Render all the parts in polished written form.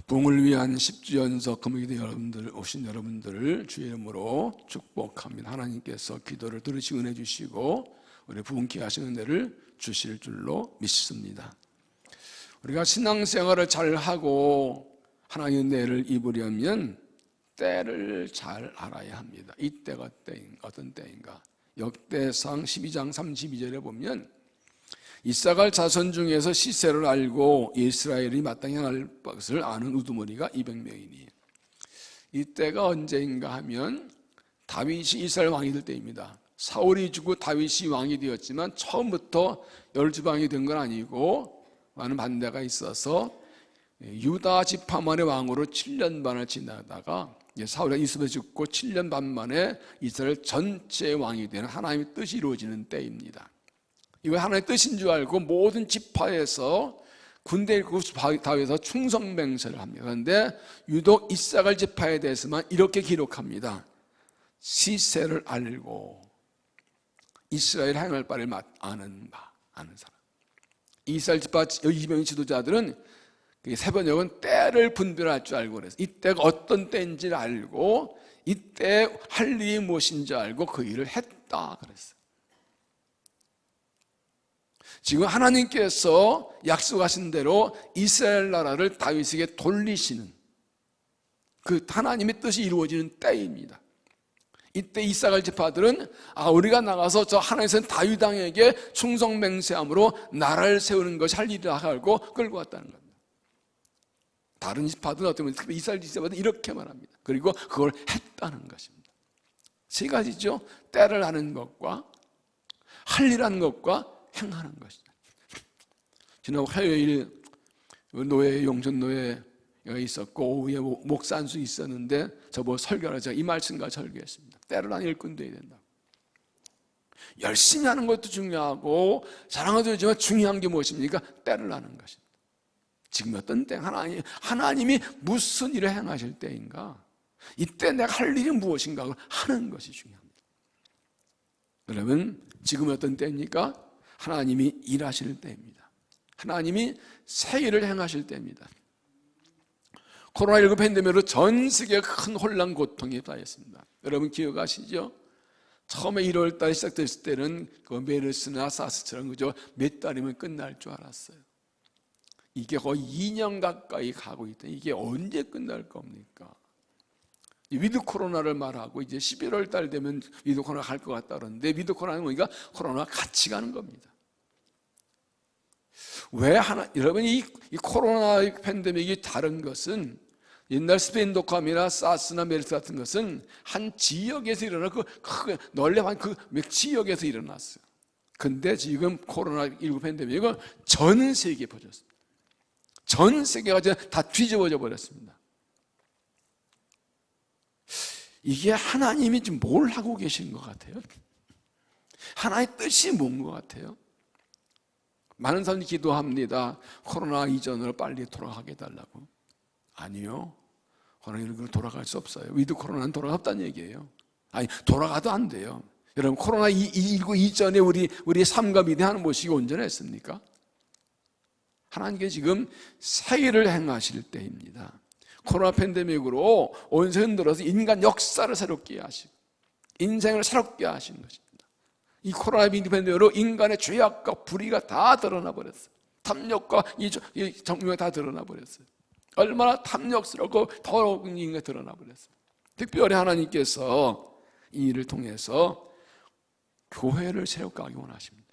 부흥을 위한 10주 연속 금요일에 여러분들 오신 여러분들을 주의 이름으로 축복합니다. 하나님께서 기도를 들으시고 은혜 주시고 우리 부흥케 하시는 은혜를 주실 줄로 믿습니다. 우리가 신앙생활을 잘하고 하나님의 은혜를 입으려면 때를 잘 알아야 합니다. 이 때가 어떤 때인가? 역대상 12장 32절에 보면 이사갈 자손 중에서 시세를 알고 이스라엘이 마땅히 할 것을 아는 우두머리가 200명이니 이때가 언제인가 하면 다윗이 이스라엘 왕이 될 때입니다. 사울이 죽고 다윗이 왕이 되었지만 처음부터 열주방이 된 건 아니고 많은 반대가 있어서 유다 지파만의 왕으로 7년 반을 지나다가 사울이 이스라엘에 죽고 7년 반 만에 이스라엘 전체의 왕이 되는 하나님의 뜻이 이루어지는 때입니다. 이거 하나님의 뜻인 줄 알고 모든 지파에서 군대 일구 다윗에서 충성맹세를 합니다. 그런데 유독 이사갈 지파에 대해서만 이렇게 기록합니다. 시세를 알고 이스라엘 행할 바를 아는 사람. 이스라엘 지파 200명 지도자들은 세 번역은 때를 분별할 줄 알고 그래서 이때가 어떤 때인지를 알고 이때 할 일이 무엇인지 알고 그 일을 했다 그랬어요. 지금 하나님께서 약속하신 대로 이스라엘 나라를 다윗에게 돌리시는 그 하나님의 뜻이 이루어지는 때입니다. 이때 이사갈 지파들은 우리가 나가서 저 하나님의 다윗 왕에게 충성맹세함으로 나라를 세우는 것이 할 일이라 하고 끌고 왔다는 겁니다. 다른 지파들은 어떻게 보면 이스라엘 지파들은 이렇게 말합니다. 그리고 그걸 했다는 것입니다. 세 가지죠. 때를 아는 것과 할 일하는 것과 행하는 것이다. 지난 화요일 노예 용천노예가 있었고 오후에 목사 한 수 있었는데 저보고 설교를 제가 이 말씀과 설교했습니다. 때를 안 일꾼 돼야 된다. 열심히 하는 것도 중요하고 사랑도 되지만 중요한 게 무엇입니까? 때를 아는 것입니다. 지금 어떤 때 하나님이 무슨 일을 행하실 때인가? 이때 내가 할 일이 무엇인가 하는 것이 중요합니다. 여러분 지금 어떤 때입니까? 하나님이 일하실 때입니다. 하나님이 새 일을 행하실 때입니다. 코로나19 팬데믹으로 전 세계가 큰 혼란 고통에 빠졌습니다. 여러분 기억하시죠? 처음에 1월 달에 시작됐을 때는 그 메르스나 사스처럼 그저 몇 달이면 끝날 줄 알았어요. 이게 거의 2년 가까이 가고 있다. 이게 언제 끝날 겁니까? 위드 코로나를 말하고 이제 11월 달 되면 위드 코로나 갈 것 같다 그러는데 위드 코로나는 뭐니까 코로나 같이 가는 겁니다. 여러분 이 코로나 팬데믹이 다른 것은 옛날 스페인 독감이나 사스나 메르스 같은 것은 한 지역에서 일어나고 널널한 그 지역에서 일어났어요. 근데 지금 코로나19 팬데믹은 전 세계에 퍼졌습니다. 전 세계가 다 뒤집어져 버렸습니다. 이게 하나님이 지금 뭘 하고 계신 것 같아요? 하나님의 뜻이 뭔 것 같아요? 많은 사람들이 기도합니다. 코로나 이전으로 빨리 돌아가게 해달라고. 아니요. 코로나19로 돌아갈 수 없어요. 위드 코로나는 돌아갔다는 얘기예요. 돌아가도 안 돼요. 여러분 코로나19 이전에 우리의 삶과 미래하는 무엇이 온전했습니까? 하나님께 지금 새 일을 행하실 때입니다. 코로나 팬데믹으로 온 세계 흔들어서 인간 역사를 새롭게 하시고 인생을 새롭게 하신 것입니다. 이 코로나 팬데믹으로 인간의 죄악과 불의가 다 드러나 버렸어요. 탐욕과 이 정욕이 다 드러나 버렸어요. 얼마나 탐욕스럽고 더러운 인간이 드러나 버렸어요. 특별히 하나님께서 이 일을 통해서 교회를 새롭게 하기 원하십니다.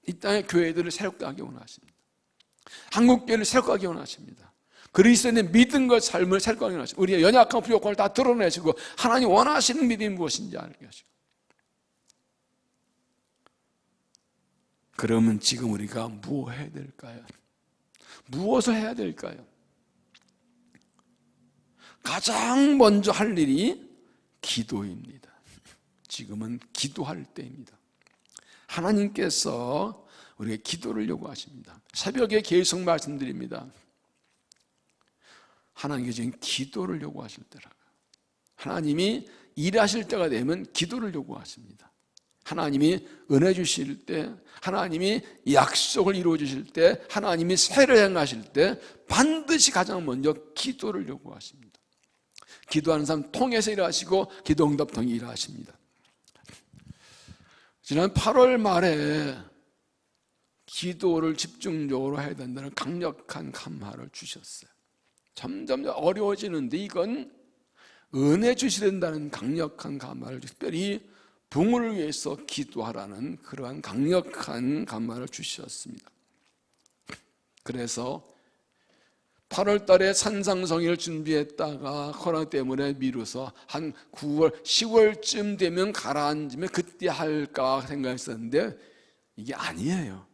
이 땅의 교회들을 새롭게 하기 원하십니다. 한국교회를 새롭게 하기 원하십니다. 그리스도인의 믿음과 삶을 새롭게 하기 원하십니다. 우리의 연약한 부족함을 다 드러내시고 하나님 원하시는 믿음이 무엇인지 알게 하시고. 그러면 지금 우리가 뭐 해야 될까요? 무엇을 해야 될까요? 가장 먼저 할 일이 기도입니다. 지금은 기도할 때입니다. 하나님께서 우리에게 기도를 요구하십니다. 새벽에 계속 말씀드립니다. 하나님께서 지금 기도를 요구하실 때라고요. 하나님이 일하실 때가 되면 기도를 요구하십니다. 하나님이 은혜 주실 때, 하나님이 약속을 이루어 주실 때, 하나님이 세를 행하실 때 반드시 가장 먼저 기도를 요구하십니다. 기도하는 사람 통해서 일하시고 기도 응답 통해 일하십니다. 지난 8월 말에 기도를 집중적으로 해야 된다는 강력한 감화를 주셨어요. 점점 어려워지는데 이건 은혜 주셔야 된다는 강력한 감화를, 특별히 부흥을 위해서 기도하라는 그러한 강력한 감화를 주셨습니다. 그래서 8월 달에 산상성의를 준비했다가 코로나 때문에 미루서 한 9월, 10월쯤 되면 가라앉으면 그때 할까 생각했었는데 이게 아니에요.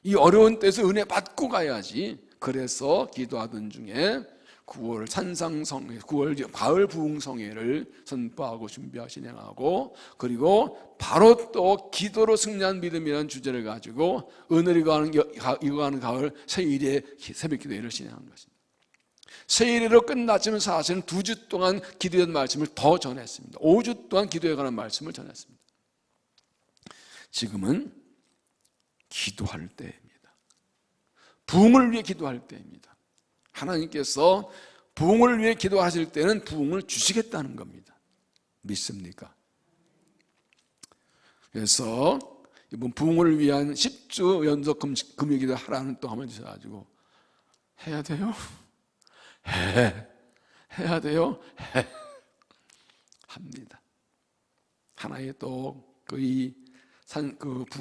이 어려운 때에서 은혜 받고 가야지. 그래서 기도하던 중에 9월 산상성회, 9월 가을 부흥성회를 선포하고 준비하고 진행하고, 그리고 바로 또 기도로 승리한 믿음이라는 주제를 가지고 은혜를 이거하는 가을 세일의 새벽 기도회를 진행한 것입니다. 세일회로 끝났지만 사실은 2주 동안 기도의 말씀을 더 전했습니다. 5주 동안 기도에 관한 말씀을 전했습니다. 지금은 기도할 때입니다. 부흥을 위해 기도할 때입니다. 하나님께서 부흥을 위해 기도하실 때는 부흥을 주시겠다는 겁니다. 믿습니까? 그래서 이번 부흥을 위한 10주 연속 금요기도 하라는 또 한번 주셔가지고 해야 돼요? 해야 돼요? 합니다. 하나의 또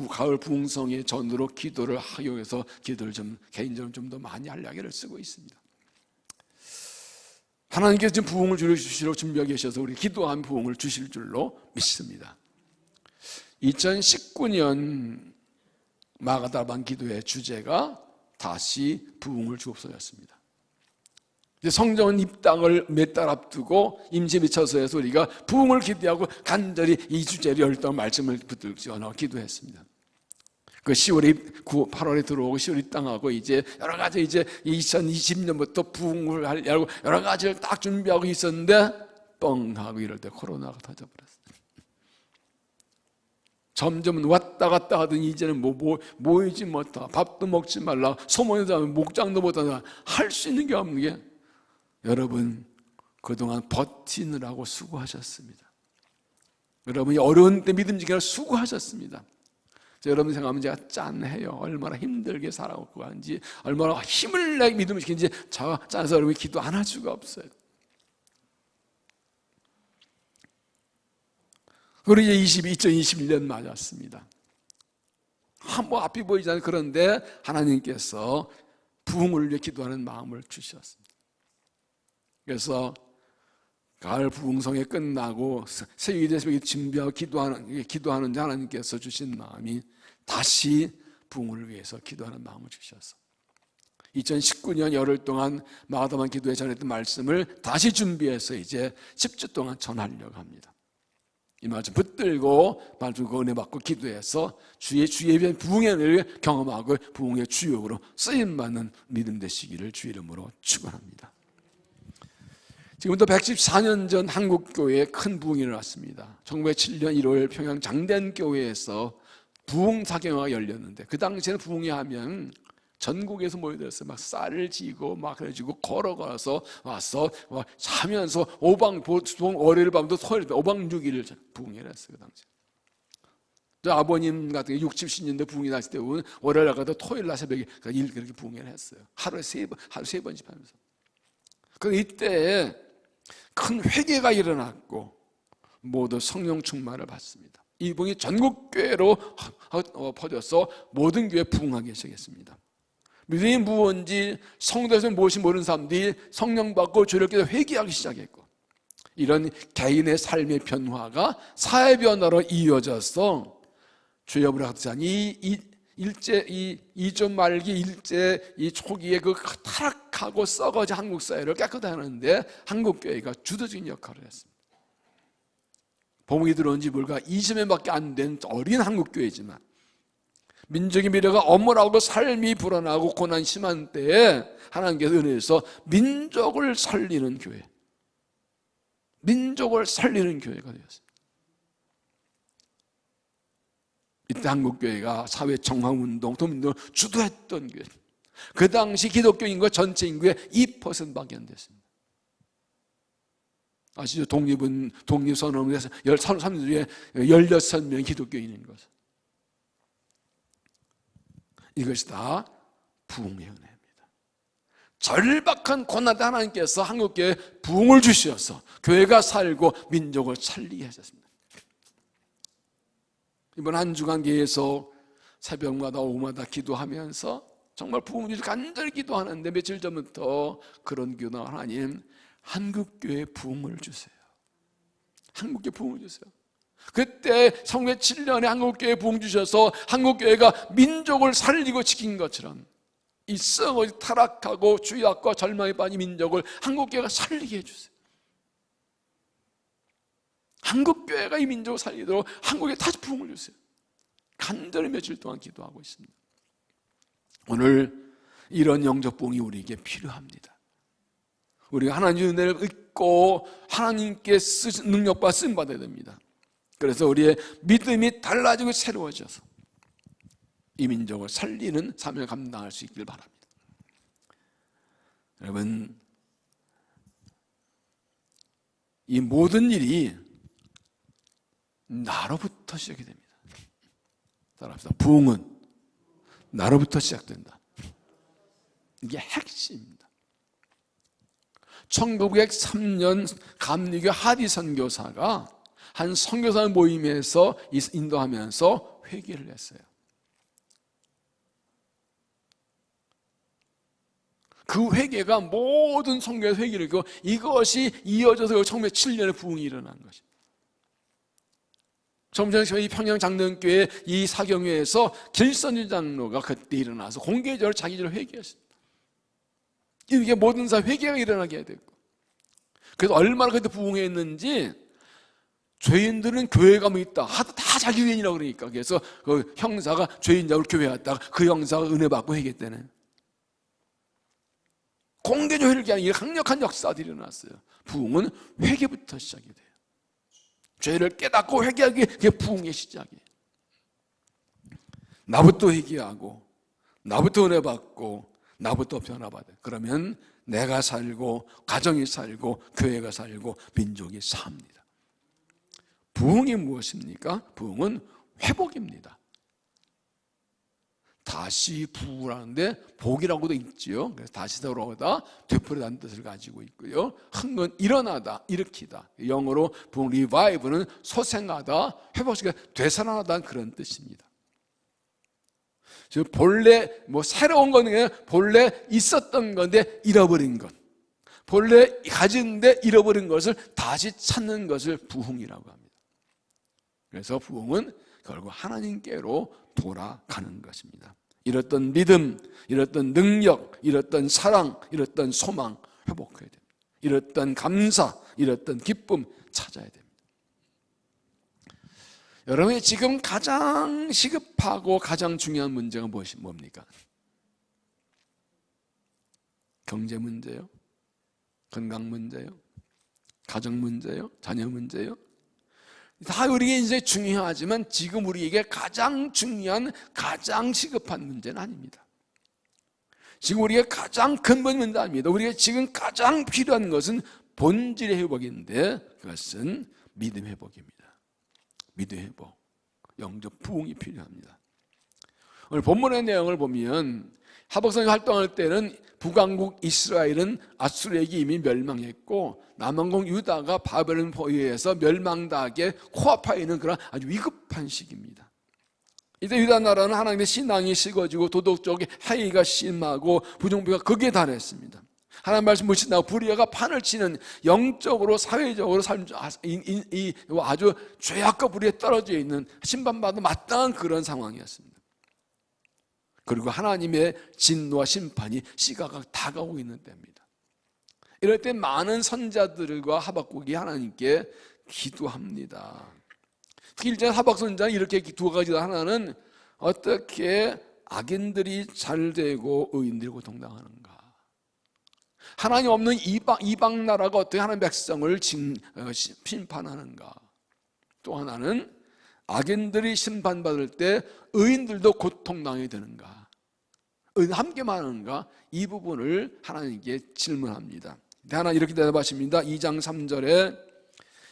가을 부흥성의 전으로 기도를 하기 위해서 기도를 좀 개인적으로 좀 더 많이 할 이야기를 쓰고 있습니다. 하나님께서 지금 부흥을 주시러 준비하고 계셔서 우리 기도한 부흥을 주실 줄로 믿습니다. 2019년 마가다반 기도의 주제가 다시 부흥을 주옵소서였습니다. 성전 입당을 몇 달 앞두고 임시 미처소에서 우리가 부흥을 기대하고 간절히 이 주제를 열던 말씀을 붙들고 기도했습니다. 그 8월에 들어오고 10월 입당하고 이제 여러 가지 이제 2020년부터 부흥을 하려고 여러 가지를 딱 준비하고 있었는데 뻥 하고 이럴 때 코로나가 터져버렸어요. 점점 왔다 갔다 하더니 이제는 모이지 못하, 밥도 먹지 말라, 소문에도 하면 목장도 못하다, 할 수 있는 게 없는 게, 여러분 그동안 버티느라고 수고하셨습니다. 여러분이 어려운 때 믿음지기를 수고하셨습니다. 여러분 생각하면 제가 짠해요. 얼마나 힘들게 살아오고 한지, 얼마나 힘을 내게 믿음을 지키는지 짠해서 여러분이 기도 안 할 수가 없어요. 그리고 이제 2021년 맞았습니다. 뭐 앞이 보이지 않는, 그런데 하나님께서 부흥을 위해 기도하는 마음을 주셨습니다. 그래서 가을 부흥성회 끝나고 세일의 새벽에 준비하고 기도하는 하나님께서 주신 마음이 다시 부흥을 위해서 기도하는 마음을 주셔서 2019년 열흘 동안 마가다반 기도에 전했던 말씀을 다시 준비해서 이제 10주 동안 전하려고 합니다. 이 말씀 붙들고 말씀과 은혜 받고 기도해서 주의 부흥의 은혜를 경험하고 부흥의 주역으로 쓰임받는 믿음 되시기를 주 이름으로 축원합니다. 지금부터 114년 전 한국교회에 큰 부흥이 일어났습니다. 1907년 1월 평양 장대교회에서 부흥사경회가 열렸는데, 그 당시에는 부흥회 하면 전국에서 모여들었어요. 막 쌀을 지고 막 그래가지고 걸어가서 와서 자면서 월요일 밤도 토요일 밤 5박 6일 부흥회를 했어요. 그 당시에 아버님 같은 게 60, 70년대 부흥이 났을 때 월요일 날 가도 토요일 날 새벽에 그렇게 부흥회를 했어요. 하루에 세 번씩 하면서. 그런데 이때 큰 회개가 일어났고 모두 성령 충만을 받습니다. 이 부흥이 전국 교회로 퍼져서 모든 교회 부흥하기 시작했습니다. 믿음이 무언지 성도에서 무엇이 모르는 사람들이 성령 받고 주를 깨닫고 회개하기 시작했고, 이런 개인의 삶의 변화가 사회 변화로 이어져서 주여 부락하듯이 이 2조 말기 일제 이 초기에 그 타락하고 썩어진 한국 사회를 깨끗하는데 한국 교회가 주도적인 역할을 했습니다. 복음이 들어온 지 불과 20년밖에 안 된 어린 한국 교회지만 민족의 미래가 엄울하고 삶이 불안하고 고난 심한 때에 하나님께서 은혜에서 민족을 살리는 교회, 민족을 살리는 교회가 되었습니다. 이때 한국교회가 사회 정화운동, 도민운동을 주도했던 교회. 그 당시 기독교 인구 전체 인구의 2%밖에 안 됐습니다. 아시죠? 독립선언에서 13년 중에 16명이 기독교인인 것을. 이것이 다 부흥의 은혜입니다. 절박한 고난때 하나님께서 한국교회에 부흥을 주셔서 교회가 살고 민족을 살리게 하셨습니다. 이번 한 주간 계속 새벽마다 오후마다 기도하면서 정말 부흥을 위해서 간절히 기도하는데 며칠 전부터 그런 기도, 하나님 한국교회에 부흥을 주세요. 한국교회 부흥을 주세요. 그때 1907년에 한국교회에 부흥 주셔서 한국교회가 민족을 살리고 지킨 것처럼 이 썩어 타락하고 죄악과 절망에 빠진 민족을 한국교회가 살리게 해주세요. 한국교회가 이 민족을 살리도록 한국에 다시 부흥을 주세요. 간절히 며칠 동안 기도하고 있습니다. 오늘 이런 영적 부흥이 우리에게 필요합니다. 우리가 하나님의 은혜를 믿고 하나님께 쓰신 능력과 쓰임 받아야 됩니다. 그래서 우리의 믿음이 달라지고 새로워져서 이 민족을 살리는 사명을 감당할 수 있길 바랍니다. 여러분, 이 모든 일이 나로부터 시작이 됩니다. 따라합시다. 부흥은 나로부터 시작된다. 이게 핵심입니다. 1903년 감리교 하디 선교사가 한 선교사 모임에서 인도하면서 회개를 했어요. 그 회개가 모든 선교의 회개를 했고 이것이 이어져서 1907년에 부흥이 일어난 것입니다. 저희 평양 장로교회 이 사경회에서 길선유 장로가 그때 일어나서 공개적으로 자기를 회개했습니다. 이게 모든 사 회개가 일어나게 해야 되고, 그래서 얼마나 그때 부흥했는지 죄인들은 교회 가면 있다 하도 다 자기 죄인이라고 그러니까, 그래서 그 형사가 죄인작으로 교회 왔다가 그 형사가 은혜 받고 회개했다는 공개적 회개하는 강력한 역사들이 일어났어요. 부흥은 회개부터 시작이 돼요. 죄를 깨닫고 회개하기, 그게 부흥의 시작이에요. 나부터 회개하고 나부터 은혜 받고 나부터 변화받아요. 그러면 내가 살고 가정이 살고 교회가 살고 민족이 삽니다. 부흥이 무엇입니까? 부흥은 회복입니다. 다시 부흥하는데 복이라고도 있지요. 그래서 다시 돌아오다 되풀이라는 뜻을 가지고 있고요. 흥은 일어나다, 일으키다. 영어로 부흥 리바이브는 소생하다, 회복시키다, 되살아나다는 그런 뜻입니다. 즉 본래 새로운 거는 본래 있었던 건데 잃어버린 것, 본래 가진데 잃어버린 것을 다시 찾는 것을 부흥이라고 합니다. 그래서 부흥은 결국 하나님께로 돌아가는 것입니다. 잃었던 믿음, 잃었던 능력, 잃었던 사랑, 잃었던 소망 회복해야 됩니다. 잃었던 감사, 잃었던 기쁨 찾아야 됩니다. 여러분이 지금 가장 시급하고 가장 중요한 문제가 뭡니까? 경제 문제요? 건강 문제요? 가정 문제요? 자녀 문제요? 다 우리에게 이제 중요하지만 지금 우리에게 가장 중요한, 가장 시급한 문제는 아닙니다. 지금 우리가 가장 근본 문제 아닙니다. 우리가 지금 가장 필요한 것은 본질의 회복인데 그것은 믿음 회복입니다. 믿음 회복, 영적 부흥이 필요합니다. 오늘 본문의 내용을 보면 하박성이 활동할 때는 북왕국 이스라엘은 아수르에게 이미 멸망했고 남왕국 유다가 바벨론 포위에서 멸망당하게 코앞에 있는 그런 아주 위급한 시기입니다. 이때 유다 나라는 하나님의 신앙이 식어지고 도덕적인 해이가 심하고 부정부가 극에 달했습니다. 하나님 말씀 무신하고 불의가 판을 치는 영적으로 사회적으로 아주 죄악과 불의에 떨어져 있는 심판받아 마땅한 그런 상황이었습니다. 그리고 하나님의 진노와 심판이 시각각 다가오고 있는 때입니다. 이럴 때 많은 선자들과 하박국이 하나님께 기도합니다. 특히 1장 하박 선자는 이렇게 두 가지다. 하나는 어떻게 악인들이 잘 되고 의인들이 고통당하는가, 하나님 없는 이방 나라가 어떻게 하나님 백성을 심판하는가, 또 하나는 악인들이 심판받을 때 의인들도 고통당하게 되는가? 함께만 하는가? 이 부분을 하나님께 질문합니다. 하나님 이렇게 대답하십니다. 2장 3절에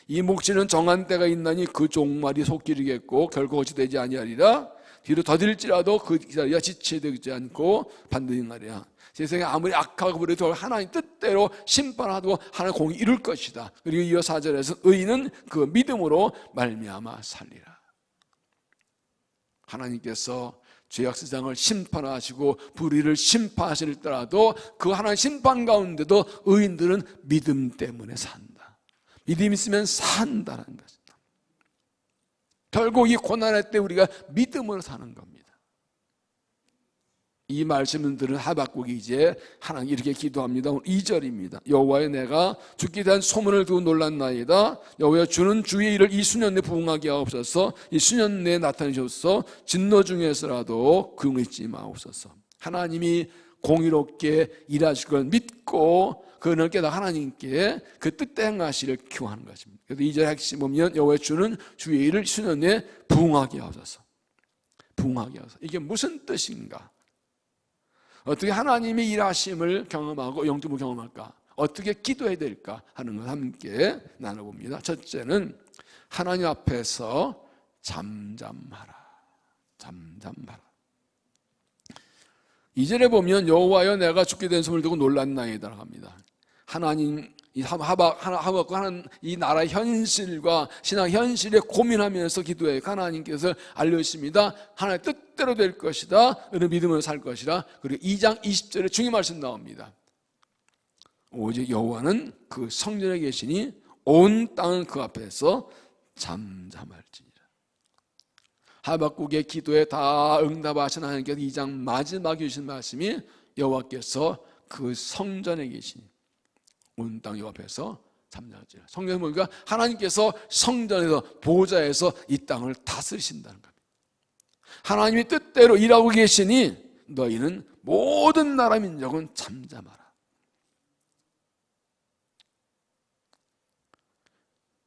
이 몫이는 정한 때가 있나니 그 종말이 속기르겠고 결코 어찌 되지 아니하리라. 뒤로 더딜지라도 그 기다리야 지체되지 않고 반드시 말이야. 세상에 아무리 악하고 그래도 하나님 뜻대로 심판하고 하나님 공이 이룰 것이다. 그리고 이어 4절에서 의인은 그 믿음으로 말미암아 살리라. 하나님께서 죄악 세상을 심판하시고 불의를 심판하실더라도 그 하나님 심판 가운데도 의인들은 믿음 때문에 산다. 믿음 있으면 산다는 것이다. 결국 이 고난의 때 우리가 믿음으로 사는 겁니다. 이 말씀을 들은 하박국이 이제 하나님 이렇게 기도합니다. 2절입니다. 여호와여 내가 죽게 대한 소문을 두고 놀랐나이다. 여호와여 주는 주의 일을 이 수년 내에 부응하게 하옵소서. 이 수년 내에 나타내셔서 진노 중에서라도 긍휼히 마옵소서. 하나님이 공의롭게 일하실 걸 믿고 그는 깨닫 하나님께 그 뜻대로 행하시를 기원하는 것입니다. 그래서 2절 핵심 보면 여호와여 주는 주의 일을 수년 내에 부응하게 하옵소서. 부응하게 하옵소서. 이게 무슨 뜻인가? 어떻게 하나님의 일하심을 경험하고 영적으로 경험할까? 어떻게 기도해야 될까? 하는 걸 함께 나눠봅니다. 첫째는 하나님 앞에서 잠잠하라. 잠잠하라. 2절에 보면 여호와여 내가 죽게 된 소문을 듣고 놀랐나이다 합니다. 하나님 이 하박국 하는 이 나라의 현실과 신앙 현실에 고민하면서 기도해 하나님께서 알려주십니다. 하나님의 뜻대로 될 것이다. 너는 믿음으로 살 것이다. 그리고 2장 20절에 중요한 말씀 나옵니다. 오직 여호와는 그 성전에 계시니 온 땅은 그 앞에서 잠잠할지니라. 하박국의 기도에 다 응답하신 하나님께서 2장 마지막에 주신 말씀이 여호와께서 그 성전에 계시니 온 땅 여 앞에서 잠잠할지니라. 성경에 보니까 하나님께서 성전에서 보좌에서 이 땅을 다스리신다는 겁니다. 하나님의 뜻대로 일하고 계시니 너희는 모든 나라 민족은 잠잠하라.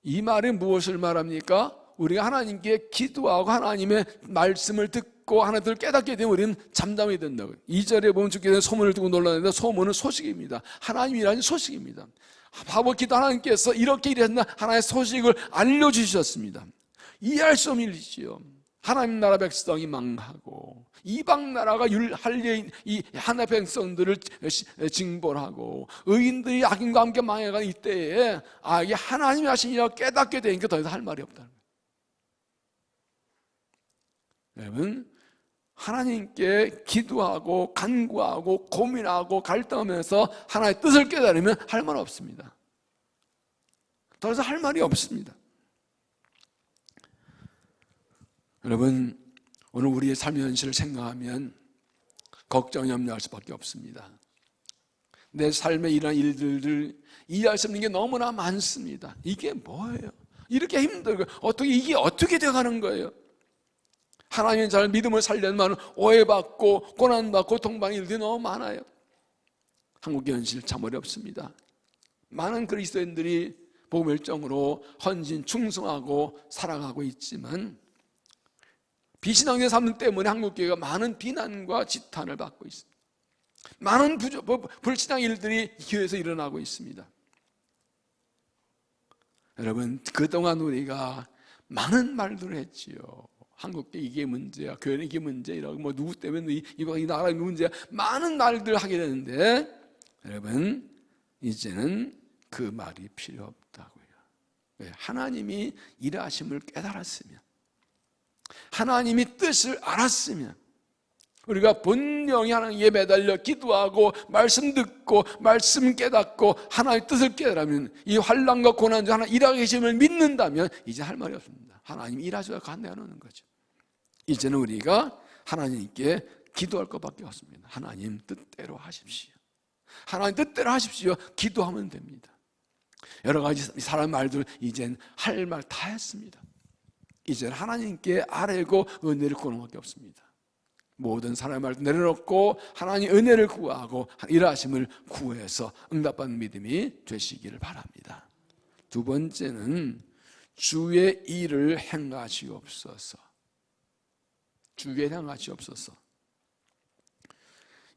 이 말이 무엇을 말합니까? 우리가 하나님께 기도하고 하나님의 말씀을 듣고 하나님을 깨닫게 되면 우리는 잠잠해야 된다고요. 2절에 보면 주께 된 소문을 듣고 놀랐는데 소문은 소식입니다. 하나님이라는 소식입니다. 바보 기도 하나님께서 이렇게 일했나 하나님의 소식을 알려주셨습니다. 이해할 수 없는 일이지요. 하나님 나라 백성이 망하고 이방 나라가 할례인 이 하나님의 백성들을 징벌하고 의인들이 악인과 함께 망해가는 이때에 이게 하나님이 하신 일이라고 깨닫게 되니까 더 이상 할 말이 없다는 거예요. 여러분 하나님께 기도하고 간구하고 고민하고 갈등하면서 하나님의 뜻을 깨달으면 할 말 없습니다. 더 이상 할 말이 없습니다. 여러분 오늘 우리의 삶의 현실을 생각하면 걱정 염려할 수밖에 없습니다. 내 삶에 이런 일들을 이해할 수 없는 게 너무나 많습니다. 이게 뭐예요? 이렇게 힘들고 이게 어떻게 돼가는 거예요? 하나님의 잘 믿음을 살려면 오해받고 고난받고 고통받는 일들이 너무 많아요. 한국의 현실 참 어렵습니다. 많은 그리스도인들이 복음 열정으로 헌신 충성하고 살아가고 있지만 비신앙의 삶 때문에 한국교회가 많은 비난과 지탄을 받고 있습니다. 많은 불신앙 일들이 교회에서 일어나고 있습니다. 여러분 그동안 우리가 많은 말들을 했지요. 한국교회 이게 문제야, 교회는 이게 문제라고 누구 때문에 이 나라의 문제야, 많은 말들을 하게 되는데 여러분 이제는 그 말이 필요 없다고요. 왜? 하나님이 일하심을 깨달았으면, 하나님이 뜻을 알았으면, 우리가 분명히 하나님께 매달려 기도하고 말씀 듣고 말씀 깨닫고 하나님의 뜻을 깨달으면 이 환난과 고난 중 하나님 일하고 계심을 믿는다면 이제 할 말이 없습니다. 하나님이 일하셔서 간대하는 거죠. 이제는 우리가 하나님께 기도할 것밖에 없습니다. 하나님 뜻대로 하십시오. 하나님 뜻대로 하십시오. 기도하면 됩니다. 여러 가지 사람 말들 이젠 할 말 다 했습니다. 이제는 하나님께 아뢰고 은혜를 구하는 것밖에 없습니다. 모든 사람의 말도 내려놓고 하나님 은혜를 구하고 일하심을 구해서 응답받는 믿음이 되시기를 바랍니다. 두 번째는 주의 일을 행하시옵소서. 주의 일을 행하시옵소서.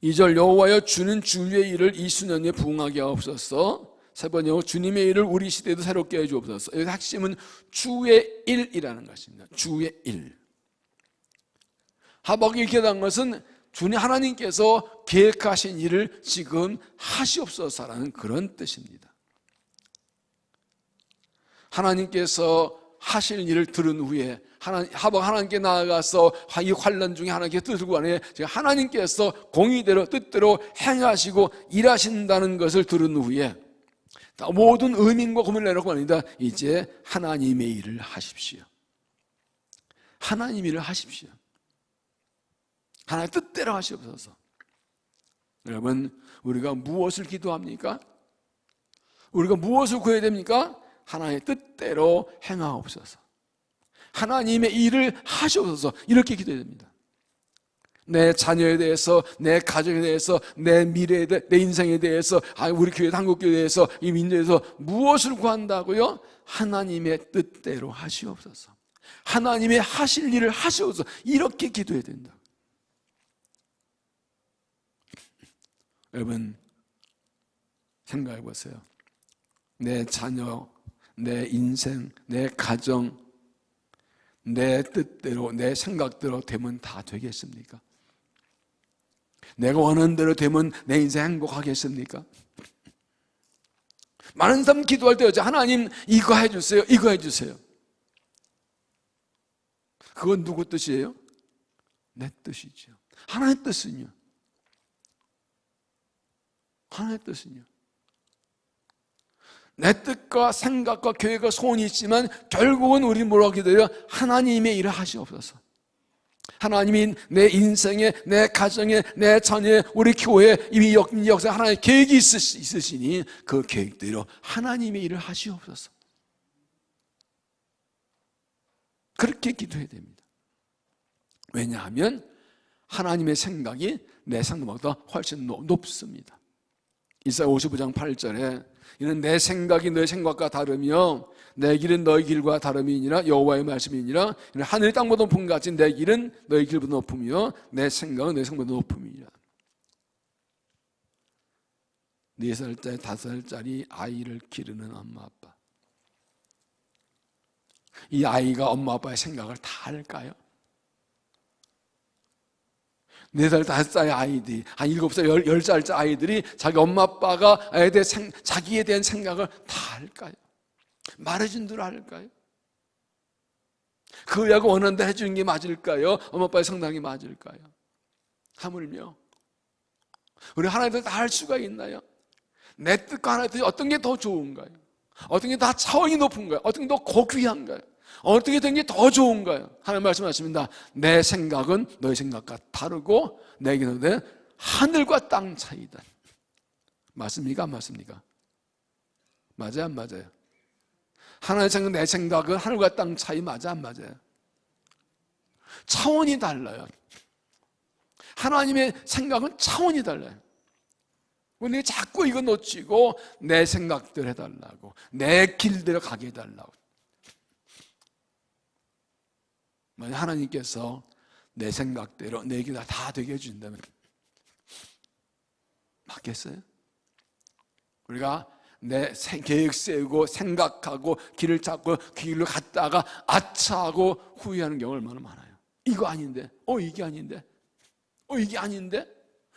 2절 여호와여 주는 주의 일을 이 수년에 부응하게 하옵소서. 세 번째로 주님의 일을 우리 시대에도 새롭게 해주옵소서. 여기 핵심은 주의 일이라는 것입니다. 주의 일. 하박국이 기도한 것은 주님 하나님께서 계획하신 일을 지금 하시옵소서라는 그런 뜻입니다. 하나님께서 하실 일을 들은 후에 하박국 하나님께 나아가서 이 환난 중에 하나님께 뜻을 구하네 하나님께서 공의대로 뜻대로 행하시고 일하신다는 것을 들은 후에 모든 의민과 고민을 내놓고 합니다. 이제 하나님의 일을 하십시오. 하나님의 일을 하십시오. 하나님의 뜻대로 하시옵소서. 여러분, 우리가 무엇을 기도합니까? 우리가 무엇을 구해야 됩니까? 하나님의 뜻대로 행하옵소서. 하나님의 일을 하시옵소서. 이렇게 기도해야 됩니다. 내 자녀에 대해서, 내 가정에 대해서, 내 미래에 대해, 내 인생에 대해서, 우리 교회 한국교회에 대해서, 이 민족에 대해서 무엇을 구한다고요? 하나님의 뜻대로 하시옵소서. 하나님의 하실 일을 하시옵소서. 이렇게 기도해야 된다. 여러분, 생각해 보세요. 내 자녀, 내 인생, 내 가정, 내 뜻대로, 내 생각대로 되면 다 되겠습니까? 내가 원하는 대로 되면 내 인생 행복하겠습니까? 많은 사람 기도할 때 하나님 이거 해주세요, 이거 해주세요. 그건 누구 뜻이에요? 내 뜻이죠. 하나님의 뜻은요? 하나님의 뜻은요? 내 뜻과 생각과 계획과 소원이 있지만 결국은 우리는 뭐라고 기도해요? 하나님의 일을 하시옵소서. 하나님이 내 인생에, 내 가정에, 내 자녀에, 우리 교회에 이미 역사에 하나님의 계획이 있으시니 그 계획대로 하나님의 일을 하시옵소서. 그렇게 기도해야 됩니다. 왜냐하면 하나님의 생각이 내 생각보다 훨씬 높습니다. 이사야 55장 8절에 이는 내 생각이 너의 생각과 다르며 내 길은 너의 길과 다름이니라 여호와의 말씀이니라. 하늘이 땅보다 높은 것 같이 내 길은 너의 길보다 높으며 내 생각은 너의 생각보다 높음이니라. 4살짜리 5살짜리 아이를 기르는 엄마 아빠, 이 아이가 엄마 아빠의 생각을 다 알까요? 4살, 5살의 아이들이, 한 7살, 10살짜리 아이들이 자기 엄마 아빠가 자기에 대한 생각을 다 알까요? 말해준 대로 알까요? 그 의하고 원하는 대로 해주는 게 맞을까요? 엄마 아빠의 성당이 맞을까요? 하물며 우리 하나님들 다 알 수가 있나요? 내 뜻과 하나님의 뜻이 어떤 게 더 좋은가요? 어떤 게 더 차원이 높은가요? 어떤 게 더 고귀한가요? 어떻게 된 게 더 좋은가요? 하나님 말씀하십니다. 내 생각은 너의 생각과 다르고 내게는 하늘과 땅 차이다. 맞습니까? 안 맞습니까? 맞아요? 안 맞아요? 하나님의 생각, 내 생각은 하늘과 땅 차이 맞아? 안 맞아요? 차원이 달라요. 하나님의 생각은 차원이 달라요. 우리가 자꾸 이거 놓치고 내 생각대로 해달라고, 내 길대로 가게 해달라고. 만약 하나님께서 내 생각대로 내 길대로 다 되게 해준다면 맞겠어요? 우리가 내 계획 세우고 생각하고 길을 찾고 그 길로 갔다가 아차하고 후회하는 경우가 얼마나 많아요. 이거 아닌데, 이게 아닌데, 이게 아닌데,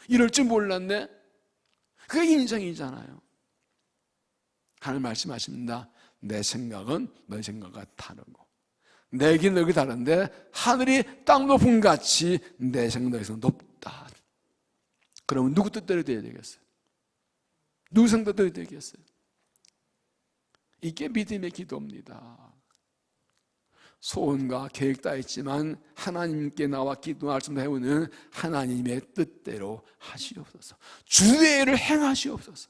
이럴 줄 몰랐네. 그게 인생이잖아요. 하나님 말씀하십니다. 내 생각은 너의 생각과 다르고 내 길은 너희 다른데 하늘이 땅 높음 같이 내 생각은 너희 생각 높다. 그러면 누구 뜻대로 돼야 되겠어요? 누구 생각대로 돼야 되겠어요? 이게 믿음의 기도입니다. 소원과 계획 다 있지만 하나님께 나와 기도할 수 해오는 하나님의 뜻대로 하시옵소서. 주의 일을 행하시옵소서.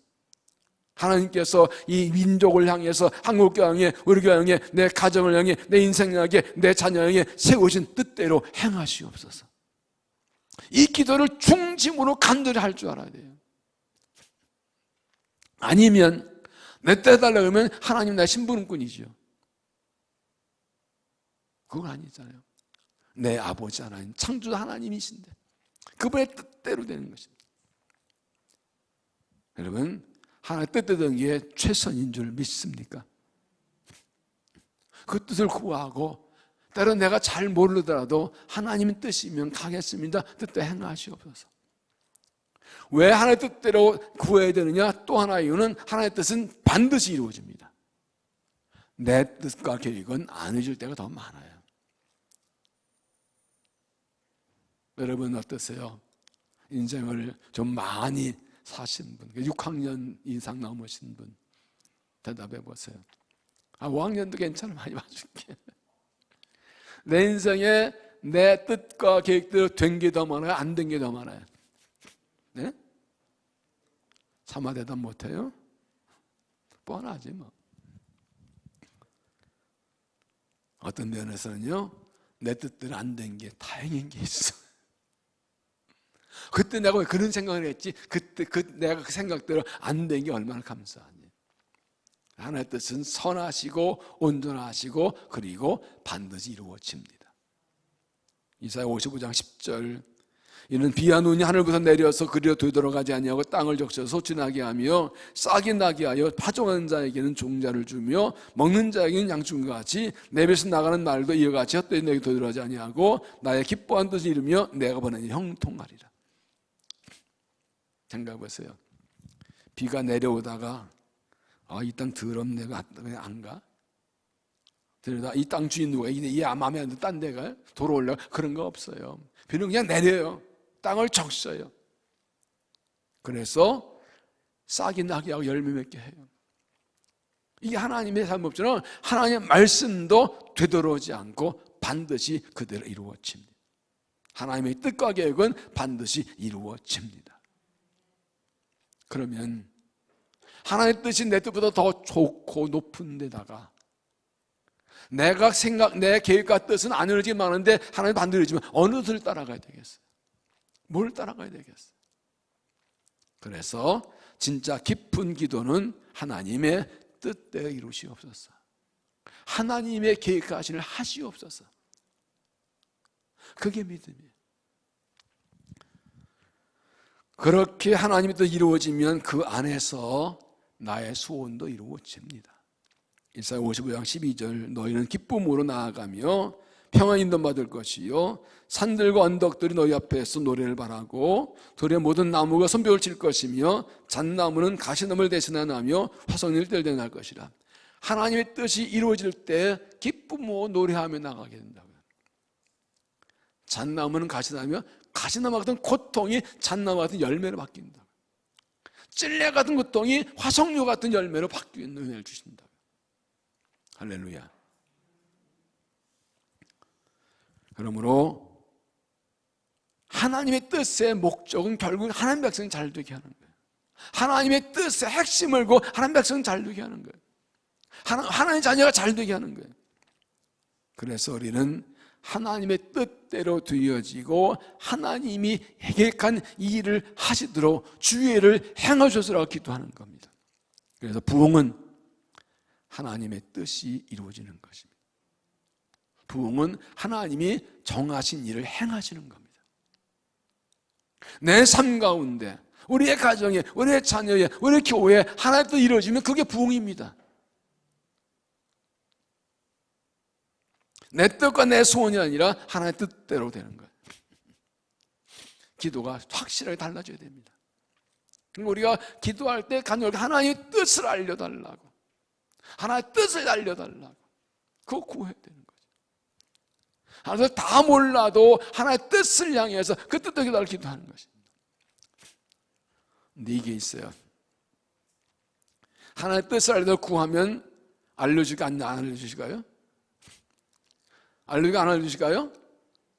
하나님께서 이 민족을 향해서 한국교회 향해 우리 교회 향해 내 가정을 향해 내 인생을 향해 내 자녀 향해 세우신 뜻대로 행하시옵소서. 이 기도를 중심으로 간절히 할 줄 알아야 돼요. 아니면 내 때 달라고 하면 하나님 나 심부름꾼이죠. 그건 아니잖아요. 내 아버지 하나님, 창조자 하나님이신데 그분의 뜻대로 되는 것입니다. 여러분, 하나님의 뜻대로 되는 게 최선인 줄 믿습니까? 그 뜻을 구하고 때론 내가 잘 모르더라도 하나님의 뜻이면 가겠습니다. 뜻대로 행하시옵소서. 왜 하나님의 뜻대로 구해야 되느냐? 또 하나의 이유는 하나님의 뜻은 반드시 이루어집니다. 내 뜻과 계획은 안 이루어질 때가 더 많아요. 여러분 어떠세요? 인생을 좀 많이 사신 분, 6학년 이상 넘으신 분 대답해 보세요. 5학년도 괜찮아, 많이 봐줄게. 내 인생에 내 뜻과 계획대로 된 게 더 많아요? 안 된 게 더 많아요? 네? 차마 대답 못해요? 뻔하지 뭐. 어떤 면에서는요, 내 뜻대로 안 된 게 다행인 게 있어. 그때 내가 왜 그런 생각을 했지? 그때 내가 그 생각대로 안 된 게 얼마나 감사하니. 하나님의 뜻은 선하시고 온전하시고 그리고 반드시 이루어집니다. 이사야 55장 10절, 이는 비와 눈이 하늘부터 내려서 그리로 되돌아가지 아니하고 땅을 적셔서 소치나게 하며 싹이 나게 하여 파종하는 자에게는 종자를 주며 먹는 자에게는 양충과 같이 내 입에서 나가는 말도 이와 같이 헛되이 내게 되돌아가지 아니하고 나의 기뻐한 뜻을 이루며 내가 보내니 형통하리라. 생각해 보세요. 비가 내려오다가 이 땅 더럽네, 내가 안 가? 이 땅 주인 누가? 이 마음에 안 든다, 딴 데 가요? 돌아올려? 그런 거 없어요. 비는 그냥 내려요. 땅을 적셔요. 그래서 싹이 나게 하고 열매 맺게 해요. 이게 하나님의 삶법처럼 하나님의 말씀도 되돌아오지 않고 반드시 그대로 이루어집니다. 하나님의 뜻과 계획은 반드시 이루어집니다. 그러면 하나님의 뜻이 내 뜻보다 더 좋고 높은 데다가 내가 내 계획과 뜻은 안 이루어지긴 많은데 하나님 반드시 이루어지면 어느 뜻을 따라가야 되겠어요? 뭘 따라가야 되겠어요? 그래서 진짜 깊은 기도는 하나님의 뜻대로 이루시옵소서. 하나님의 계획하시는 하시옵소서. 그게 믿음이에요. 그렇게 하나님의 뜻이 이루어지면 그 안에서 나의 소원도 이루어집니다. 이사야 55장 12절, 너희는 기쁨으로 나아가며 평안 인도받을 것이요 산들과 언덕들이 너희 앞에서 노래를 바라고 들의 모든 나무가 손뼉을 칠 것이며 잣나무는 가시나무를 대신하며 화성리를 뗄대날 것이라. 하나님의 뜻이 이루어질 때 기쁨으로 노래하며 나가게 된다고요. 잣나무는 가시나무며 가시나무 같은 고통이 잣나무 같은 열매로 바뀐다. 찔레 같은 고통이 화석류 같은 열매로 바뀌는 은혜를 주신다. 할렐루야. 그러므로 하나님의 뜻의 목적은 결국 하나님 백성이 잘 되게 하는 거예요. 하나님의 뜻의 핵심을 고 하나님 백성이 잘 되게 하는 거예요. 하나님의 자녀가 잘 되게 하는 거예요. 그래서 우리는 하나님의 뜻대로 되어지고 하나님이 계획한 이 일을 하시도록 주의를 행하셔서라고 기도하는 겁니다. 그래서 부흥은 하나님의 뜻이 이루어지는 것입니다. 부흥은 하나님이 정하신 일을 행하시는 겁니다. 내 삶 가운데, 우리의 가정에, 우리의 자녀에, 우리의 교회에 하나님의 뜻이 이루어지면 그게 부흥입니다. 내 뜻과 내 소원이 아니라 하나님의 뜻대로 되는 거예요. 기도가 확실하게 달라져야 됩니다. 우리가 기도할 때 간절히 하나님의 뜻을 알려달라고, 하나님의 뜻을 알려달라고 그거 구해야 되는 거죠. 그래서 다 몰라도 하나님의 뜻을 향해서 그 뜻대로 기도하는 것입니다. 근데 이게 있어요. 하나님의 뜻을 알려서 구하면 알려주실까 안 알려주실까요? 알려주실까 안 알려주실까요?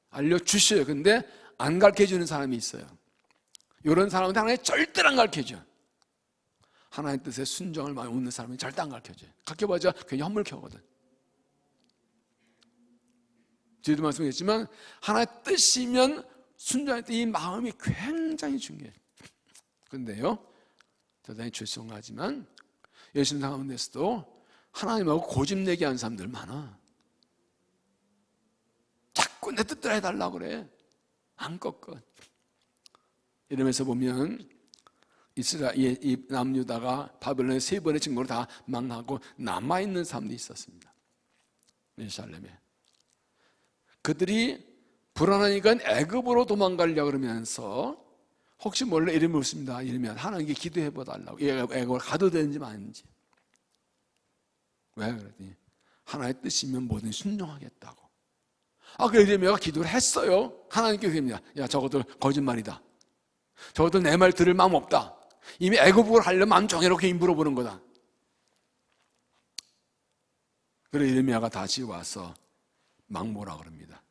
알려주셔요. 근데 안 가르쳐주는 사람이 있어요. 이런 사람한테 하나님 절대로 안 가르쳐줘. 하나님 뜻에 순종을 많이 없는 사람은 절대 안 가르쳐줘요. 가르쳐봐자 괜히 헛물켜거든. 뒤에도 말씀했지만 하나의 뜻이면 순종할 때 이 마음이 굉장히 중요해요. 그런데요, 대단히 죄송하지만 예수님 가운데서도 하나님하고 고집내게 하는 사람들 많아. 자꾸 내 뜻대로 해달라고 그래. 안 꺾어. 이러면서 보면 이스라엘, 이 남유다가 바벨론의 3번의 증거로 다 망하고 남아있는 사람들이 있었습니다. 예루살렘에. 그들이 불안하니까 애굽으로 도망가려고 그러면서 혹시 몰래 이름을 묻습니다. 이러면 하나님께 기도해봐달라고. 애굽을 가도 되는지 마는지. 왜 그러더니 하나의 뜻이면 뭐든 순종하겠다고. 그래 이르미야가 기도를 했어요. 하나님께 그럽니다. 야, 저것들 거짓말이다. 저것들 내 말 들을 마음 없다. 이미 애굽으로 가려면 마음 정해놓고 물어보는 거다. 그래 이르미야가 다시 와서 막 뭐라 그럽니다.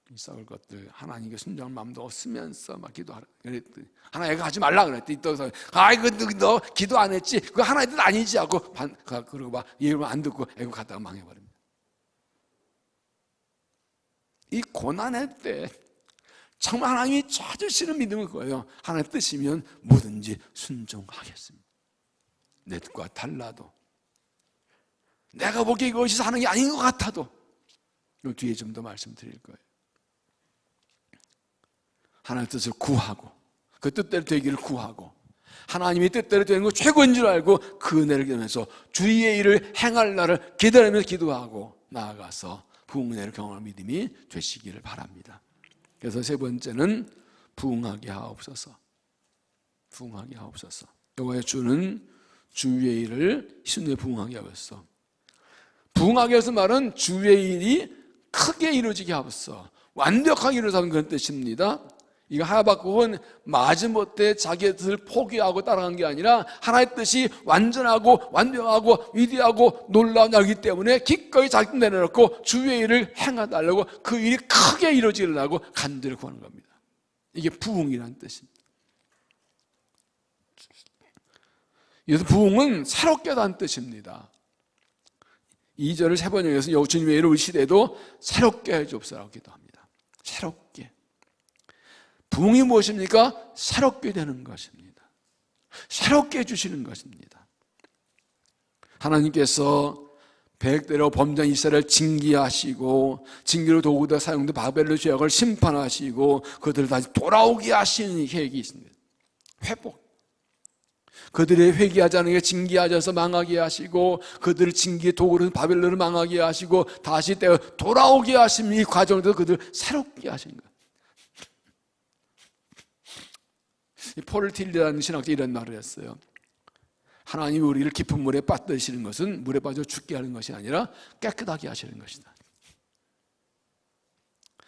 이 썩을 것들 하나님께 순종할 마음도 없으면서 막 기도하라 그랬더니 하나님께 하지 말라 그랬더니 또 너 기도 안 했지? 그거 하나님 뜻 아니지 하고 그러고 막 이러면 안 듣고 애굽 갔다가 망해버립니다. 이 고난의 때 정말 하나님이 찾으시는 믿음은 그거예요. 하나님의 뜻이면 뭐든지 순종하겠습니다. 내 뜻과 달라도, 내가 보기에 이것이 하는 게 아닌 것 같아도, 이 뒤에 좀 더 말씀드릴 거예요. 하나님의 뜻을 구하고 그 뜻대로 되기를 구하고 하나님의 뜻대로 되는 거 최고인 줄 알고 그 은혜를 기도하면서 주의 일을 행할 날을 기다리면서 기도하고 나아가서 부흥의 경험할 믿음이 되시기를 바랍니다. 그래서 세 번째는 부흥하게 하옵소서. 부흥하게 하옵소서. 여호와의 주는 주의 일을 힘내 부흥하게 하옵소서. 부흥하게 해서 말은 주의 일이 크게 이루어지게 하옵소서. 완벽하게 이루어지는 그런 뜻입니다. 이거 하박국은 마지못해 자기의 뜻을 포기하고 따라간 게 아니라 하나의 뜻이 완전하고 완벽하고 위대하고 놀라운 일이기 때문에 기꺼이 자기 뜻 내려놓고 주의 일을 행하달라고 그 일이 크게 이루어지려고 간절히 구하는 겁니다. 이게 부흥이라는 뜻입니다. 그래서 부흥은 새롭게 하다는 뜻입니다. 2절을 3번 읽어서 주님의 이름을 시대도 새롭게 해주옵소서라고 기도합니다. 새롭게. 부흥이 무엇입니까? 새롭게 되는 것입니다. 새롭게 해주시는 것입니다. 하나님께서 계획대로 범죄한 이스라엘을 징계하시고 징계로 도구로 사용된 바벨론 죄악을 심판하시고 그들을 다시 돌아오게 하시는 계획이 있습니다. 회복. 그들이 회개하지 않은 게 징계하셔서 망하게 하시고 그들을 징계의 도구로 바벨론을 망하게 하시고 다시 돌아오게 하시는 이 과정에서 그들을 새롭게 하신 것. 폴 틸리라는 신학자 이런 말을 했어요. 하나님이 우리를 깊은 물에 빠뜨리시는 것은 물에 빠져 죽게 하는 것이 아니라 깨끗하게 하시는 것이다.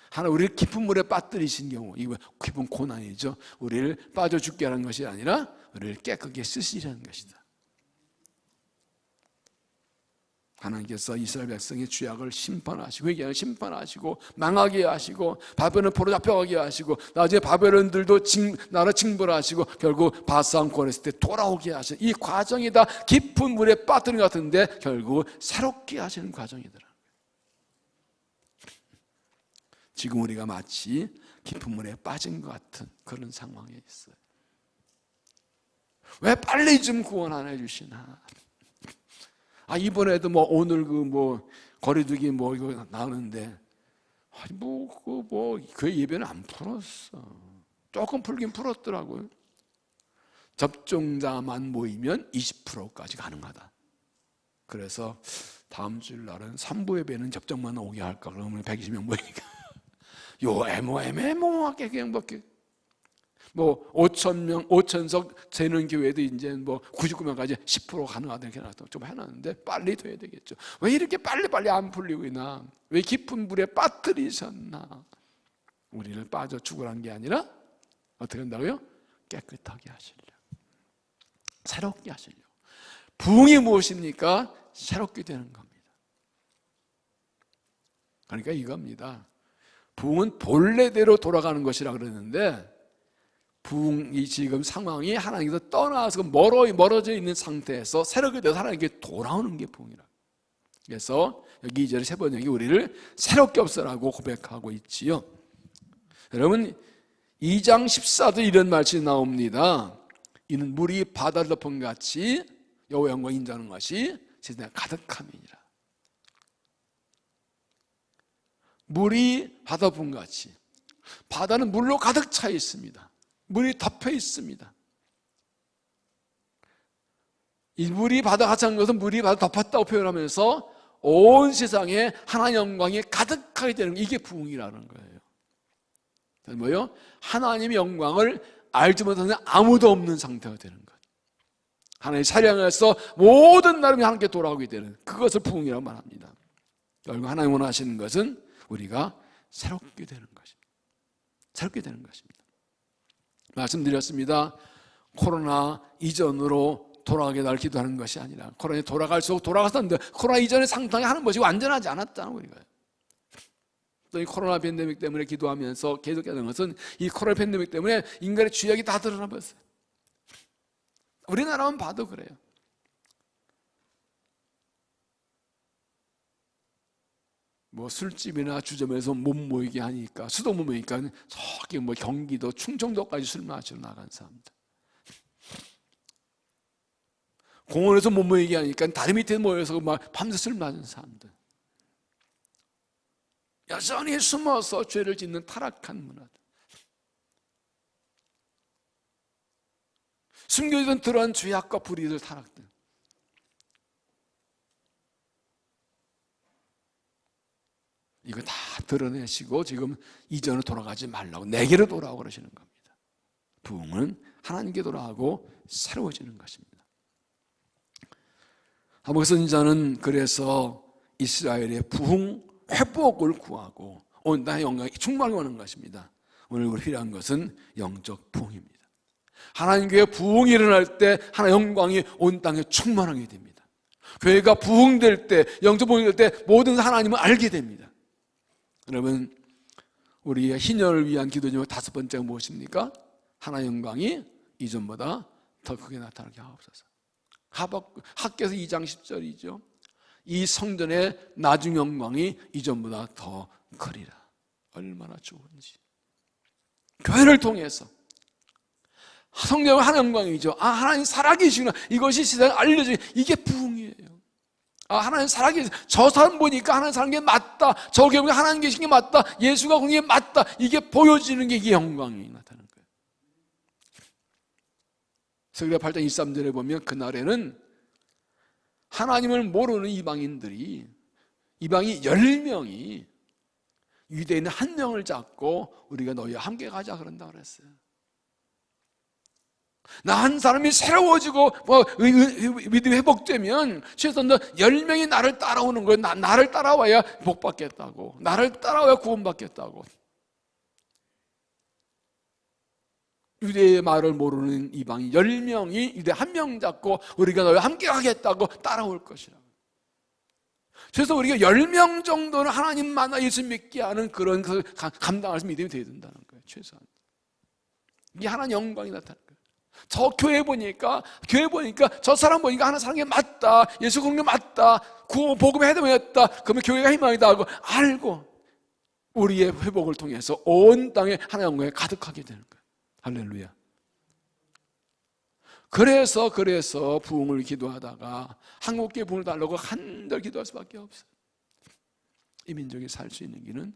하나님 우리를 깊은 물에 빠뜨리신 경우, 이거 깊은 고난이죠. 우리를 빠져 죽게 하는 것이 아니라 우리를 깨끗하게 쓰시려는 것이다. 하나님께서 이스라엘 백성의 죄악을 심판하시고 회개를 심판하시고 망하게 하시고 바벨론 포로 잡혀가게 하시고 나중에 바벨론들도 나라 징벌하시고 결국 바산 권했을 때 돌아오게 하시는 이 과정이 다 깊은 물에 빠뜨린 것 같은데 결국 새롭게 하시는 과정이더라. 지금 우리가 마치 깊은 물에 빠진 것 같은 그런 상황에 있어요. 왜 빨리 좀 구원 안 해주시나? 이번에도 오늘 거리두기 이거 나오는데, 교회 예배는 안 풀었어. 조금 풀긴 풀었더라고요. 접종자만 모이면 20%까지 가능하다. 그래서 다음 주일 날은 3부 예배는 접종만 오게 할까? 그러면 120명 모이니까. 애매모호하게 그냥 5,000명, 5,000석 되는 교회도 이제 99명까지 10% 가능하다 이렇게 좀 해놨는데 빨리 돼야 되겠죠. 왜 이렇게 빨리 안 풀리고 있나? 왜 깊은 물에 빠뜨리셨나? 우리를 빠져 죽으라는 게 아니라 어떻게 한다고요? 깨끗하게 하시려고, 새롭게 하시려고. 부흥이 무엇입니까? 새롭게 되는 겁니다. 그러니까 이겁니다. 부흥은 본래대로 돌아가는 것이라 그러는데 부흥이 지금 상황이 하나님께서 떠나서 멀어져 있는 상태에서 새롭게 돼서 하나님께 돌아오는 게 부흥이라. 그래서 여기 2절의 세 번역이 우리를 새롭게 없애라고 고백하고 있지요. 여러분 2장 14도 이런 말씀이 나옵니다. 이는 물이 바다를 덮은 같이 여호와의 영광을 인정하는 것이 세상에 가득함이니라. 물이 바다 부음같이 바다는 물로 가득 차 있습니다. 물이 덮여 있습니다. 이 물이 바다 같이 한 것은 물이 바다 덮었다고 표현하면서 온 세상에 하나님의 영광이 가득하게 되는 이게 부흥이라는 거예요. 뭐요? 하나님의 영광을 알지 못하는 아무도 없는 상태가 되는 것. 하나님의 사랑에서 모든 나름이 하나님께 돌아오게 되는 그것을 부흥이라고 말합니다. 결국 하나님 원하시는 것은 우리가 새롭게 되는 것입니다. 새롭게 되는 것입니다. 말씀드렸습니다. 코로나 이전으로 돌아가게 날 기도하는 것이 아니라 코로나에 돌아갈수록 돌아갔었는데 코로나 이전에 상당히 하는 것이 완전하지 않았다는 우리가. 또 이 코로나 팬데믹 때문에 기도하면서 계속 하는 것은 이 코로나 팬데믹 때문에 인간의 죄악이 다 드러나 버렸어요. 우리나라만 봐도 그래요. 뭐 술집이나 주점에서 못 모이게 하니까 수도 못 모이니까 저기 뭐 경기도 충청도까지 술 마시러 나간 사람들, 공원에서 못 모이게 하니까 다리 밑에 모여서 막 밤새 술 마시는 사람들, 여전히 숨어서 죄를 짓는 타락한 문화들, 숨겨지던 그러한 죄악과 불의들, 타락들, 이거 다 드러내시고 지금 이전으로 돌아가지 말라고 내게로 돌아오고 그러시는 겁니다. 부흥은 하나님께 돌아가고 새로워지는 것입니다. 한국 선지자는 그래서 이스라엘의 부흥 회복을 구하고 온 땅의 영광이 충만하게 오는 것입니다. 오늘 우리 필요한 것은 영적 부흥입니다. 하나님 교회 부흥이 일어날 때 하나님의 영광이 온 땅에 충만하게 됩니다. 교회가 부흥될 때, 영적 부흥이 될 때 모든 하나님을 알게 됩니다. 여러분, 우리의 희년을 위한 기도 중에 다섯 번째가 무엇입니까? 하나님의 영광이 이전보다 더 크게 나타나게 하옵소서. 학개서 2장 10절이죠. 이 성전의 나중 영광이 이전보다 더 크리라. 얼마나 좋은지. 교회를 통해서 성경은 하나님의 영광이죠. 아, 하나님 살아계시구나. 이것이 세상에 알려지는 이게 부흥이에요. 아, 하나님 살아계시. 저 사람 보니까 하나님 사는 게 맞다. 저 교회에 하나님 계신 게 맞다. 예수가 그런 게 맞다. 이게 보여지는 게 이게 영광이 나타나는 거예요. 스가랴 8장 23절에 보면 그날에는 하나님을 모르는 이방인들이, 이방이 10명이 유대인 1명을 잡고 우리가 너희와 함께 가자 그런다 그랬어요. 나 한 사람이 새로워지고 믿음이 회복되면 최소한 10명이 나를 따라오는 거예요. 나를 따라와야 복받겠다고, 나를 따라와야 구원받겠다고. 유대의 말을 모르는 이방인 10명이 유대 1명 잡고 우리가 너희와 함께 하겠다고 따라올 것이라고. 그래서 우리가 10명 정도는 하나님 만나 예수 믿게 하는 그런 감당할 수 믿음이 되어야 된다는 거예요. 최소한 이게 하나님 영광이 나타나는 거예요. 저 교회 보니까 저 사람 보니까 하나님 사는 게 맞다, 예수 그런 게 맞다, 구원 복음의 해답이었다. 그러면 교회가 희망이다 하고 알고 우리의 회복을 통해서 온 땅에 하나님 영광이 가득하게 되는 거예요. 할렐루야. 그래서 부흥을 기도하다가 한국교회 부흥을 달라고 한들 기도할 수밖에 없어요. 이 민족이 살 수 있는 길은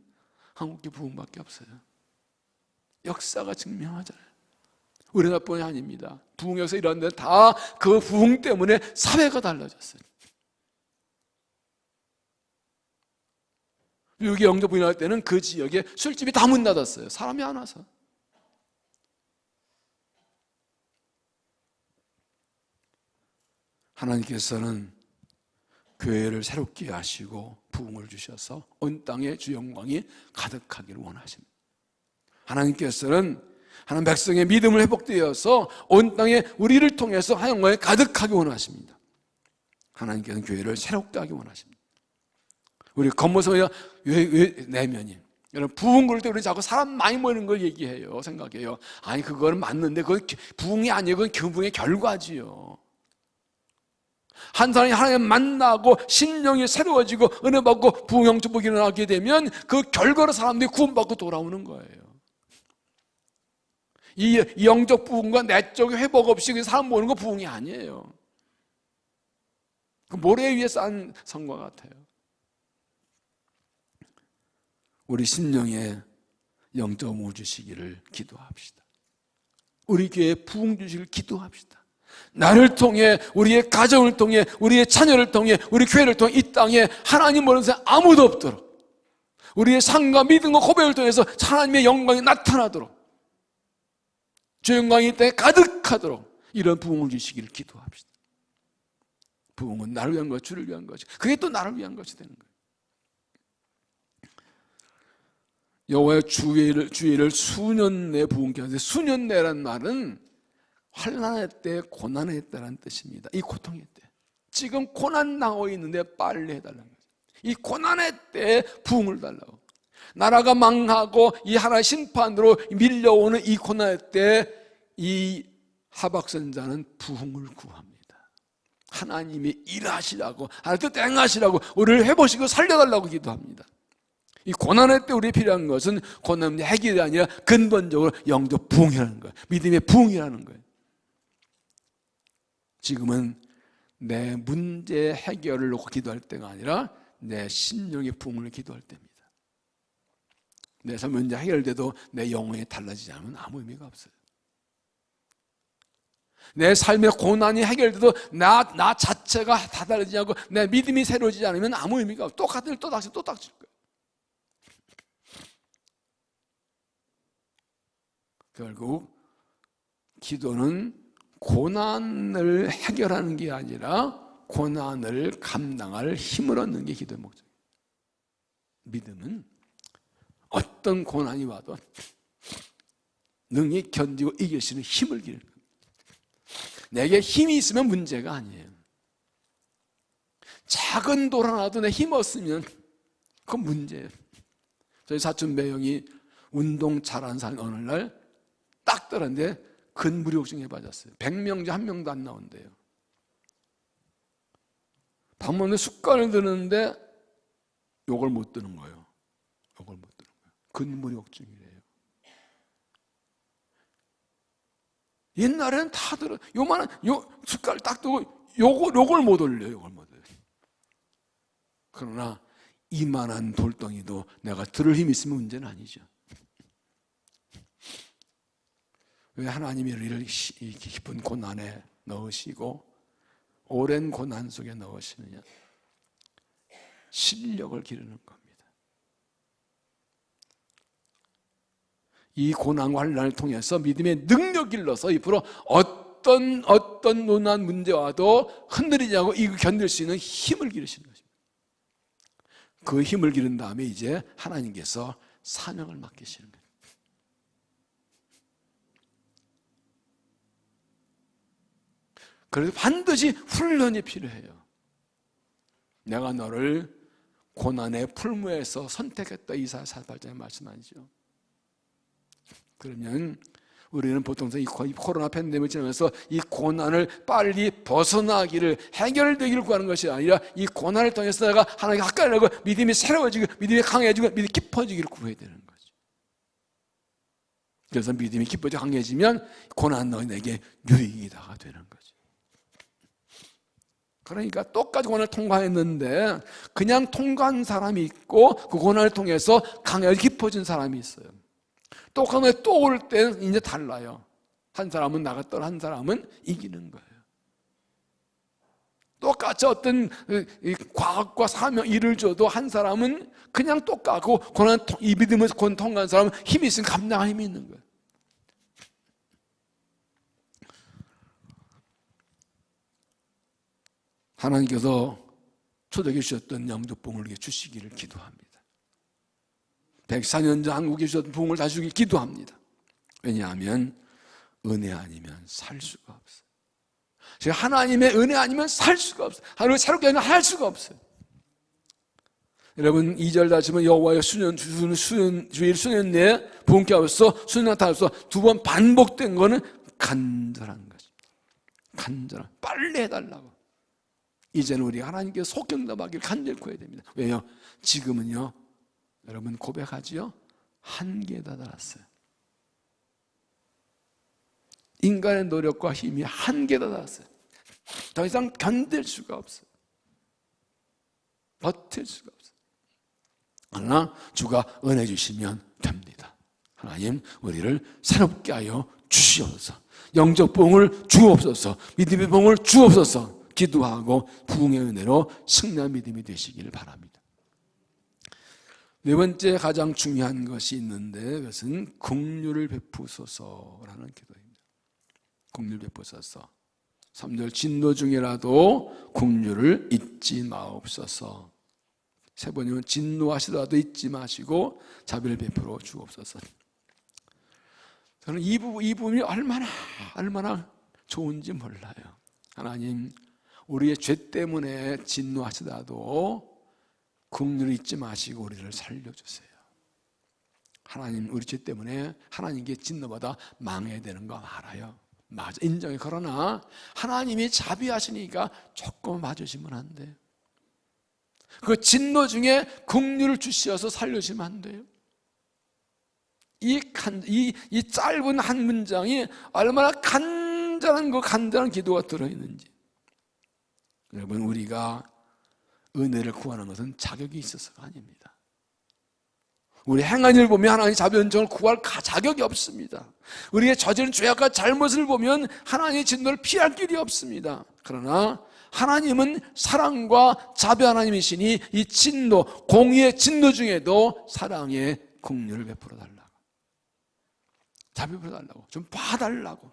한국교회 부흥밖에 없어요. 역사가 증명하잖아요. 우리나라뿐이 아닙니다. 부흥 역사 이런 데는 다 그 부흥 때문에 사회가 달라졌어요. 여기 영접 부흥할 때는 그 지역에 술집이 다 문 닫았어요. 사람이 안 와서. 하나님께서는 교회를 새롭게 하시고 부흥을 주셔서 온 땅에 주 영광이 가득하기를 원하십니다. 하나님께서는 하나님 백성의 믿음을 회복되어서 온 땅에 우리를 통해서 하나님 영광이 가득하게 원하십니다. 하나님께서는 교회를 새롭게 하기 원하십니다. 우리 건모성의 내면이, 여러분 부흥 그럴 때 우리 자꾸 사람 많이 모이는 걸 얘기해요. 생각해요. 아니 그거는 맞는데 그건 부흥이 아니에요. 그건 부흥의 결과지요. 한 사람이 하나님 만나고 심령이 새로워지고 은혜 받고 부흥 영접복이 일어나게 되면 그 결과로 사람들이 구원받고 돌아오는 거예요. 이 영적 부흥과 내적 회복 없이 사람 모으는 거 부흥이 아니에요. 그 모래 위에 쌓은 성과 같아요. 우리 심령에 영적 무 주시기를 기도합시다. 우리 교회에 부흥 주시기를 기도합시다. 나를 통해, 우리의 가정을 통해, 우리의 자녀를 통해, 우리 교회를 통해 이 땅에 하나님 모르는 사람 아무도 없도록, 우리의 삶과 믿음과 고백을 통해서 하나님의 영광이 나타나도록, 주 영광이 이 땅에 가득하도록 이런 부흥을 주시기를 기도합시다. 부흥은 나를 위한 것, 주를 위한 것이, 그게 또 나를 위한 것이 되는 거예요. 여호와의 주의를 수년 내 부흥케 하는데, 수년 내란 말은 환난의 때, 고난의 때라는 뜻입니다. 이 고통의 때, 지금 고난 당하고 있는데 빨리 해달라는 거죠. 이 고난의 때에 부흥을 달라고. 나라가 망하고 이 하나의 심판으로 밀려오는 이 고난의 때 이 하박 선지자는 부흥을 구합니다. 하나님이 일하시라고, 하나님 뜻 행하시라고, 우리를 해보시고 살려달라고 기도합니다. 이 고난의 때 우리에 필요한 것은 고난의 해결이 아니라 근본적으로 영적 부흥이라는 거예요. 믿음의 부흥이라는 거예요. 지금은 내 문제 해결을 놓고 기도할 때가 아니라 내 심령의 부흥을 기도할 때입니다. 내 삶 문제 해결돼도 내 영혼이 달라지지 않으면 아무 의미가 없어요. 내 삶의 고난이 해결돼도 나 자체가 다 달라지지 않고 내 믿음이 새로워지지 않으면 아무 의미가 없어요. 똑같은 일 또 닥칠 거예요. 결국 기도는 고난을 해결하는 게 아니라 고난을 감당할 힘을 얻는 게 기도의 목적이에요. 믿음은 어떤 고난이 와도 능히 견디고 이길 수 있는 힘을 기르는 겁니다. 내게 힘이 있으면 문제가 아니에요. 작은 돌 하나도 내 힘 없으면 그건 문제예요. 저희 사촌 매형이 운동 잘하는 사람이 어느 날 딱 떨었는데 근무력증에 빠졌어요. 100명 중 1명도 안 나온대요. 밥 먹는데 숟갈을 드는데 요걸 못 드는 거예요. 요걸 못 드는 거예요. 근무력증이래요. 옛날에는 다 들어. 요만한 요 숟갈 딱 들고 요걸 못 올려요. 요걸 못 올려요. 그러나 이만한 돌덩이도 내가 들을 힘이 있으면 문제는 아니죠. 왜 하나님이 우리를 깊은 고난에 넣으시고 오랜 고난 속에 넣으시느냐? 실력을 기르는 겁니다. 이 고난과 환난을 통해서 믿음의 능력을 길러서 앞으로 어떤 논한 문제와도 흔들리지 않고 이거 견딜 수 있는 힘을 기르시는 것입니다. 그 힘을 기른 다음에 이제 하나님께서 사명을 맡기시는 거예요. 그래서 반드시 훈련이 필요해요. 내가 너를 고난의 풀무에서 선택했다. 이사야 48장에 말씀하죠. 그러면 우리는 보통 이 코로나 팬데믹을 지나면서 이 고난을 빨리 벗어나기를, 해결되기를 구하는 것이 아니라 이 고난을 통해서 내가 하나님께 가까이 하고 믿음이 새로워지고 믿음이 강해지고 믿음이 깊어지기를 구해야 되는 거죠. 그래서 믿음이 깊어지고 강해지면 고난 너에게 유익이다가 되는 거죠. 그러니까 똑같이 고난을 통과했는데 그냥 통과한 사람이 있고 그 고난을 통해서 강하게 깊어진 사람이 있어요. 또 고난에 또 올 때는 이제 달라요. 한 사람은 나갔더라, 한 사람은 이기는 거예요. 똑같이 어떤 과학과 사명 일을 줘도 한 사람은 그냥 똑같고 이 믿음을 통과한 사람은 힘이 있으면 감당할 힘이 있는 거예요. 하나님께서 초대교회 주셨던 영적 부흥을 주시기를 기도합니다. 104년 전 한국에 주셨던 부흥을 다시 주기를 기도합니다. 왜냐하면 은혜 아니면 살 수가 없어요. 제가 하나님의 은혜 아니면 살 수가 없어요. 하나님을 새롭게 하면 할 수가 없어요. 여러분 2절 다시 보면 여호와의 주일 수년 내에 부흥케 하옵소서. 수년 나타나옵소서. 2번 반복된 거는 간절한 것입니다. 간절한, 빨리 해달라고. 이제는 우리 하나님께 속경답하기를 간절히 구해야 됩니다. 왜요? 지금은요, 여러분 고백하지요? 한계에 다다랐어요. 인간의 노력과 힘이 한계에 다다랐어요. 더 이상 견딜 수가 없어요. 버틸 수가 없어요. 그러나 주가 은혜 주시면 됩니다. 하나님 우리를 새롭게 하여 주시옵소서. 영적 부흥을 주옵소서. 믿음의 부흥을 주옵소서. 기도하고 부흥의 은혜로 승리한 믿음이 되시기를 바랍니다. 네 번째 가장 중요한 것이 있는데 그것은 긍휼을 베푸소서라는 기도입니다. 긍휼 베푸소서. 3절 진노 중이라도 긍휼을 잊지 마옵소서. 세 번이면 진노하시더라도 잊지 마시고 자비를 베풀어 주옵소서. 저는 이 부분이 얼마나 좋은지 몰라요. 하나님 우리의 죄 때문에 진노하시더라도 긍휼을 잊지 마시고 우리를 살려주세요. 하나님 우리 죄 때문에 하나님께 진노받아 망해야 되는 거 알아요. 맞아, 인정해. 그러나 하나님이 자비하시니까 조금 봐주시면 안 돼요. 그 진노 중에 긍휼을 주시어서 살려주시면 안 돼요. 이 짧은 한 문장이 얼마나 간절한 기도가 들어있는지. 여러분 우리가 은혜를 구하는 것은 자격이 있어서가 아닙니다. 우리 행한 일을 보면 하나님 자비 은총을 구할 자격이 없습니다. 우리의 저지른 죄악과 잘못을 보면 하나님의 진노를 피할 길이 없습니다. 그러나 하나님은 사랑과 자비 하나님이시니 이 진노, 공의의 진노 중에도 사랑의 긍휼을 베풀어 달라고, 자비 베풀어 달라고, 좀 봐달라고.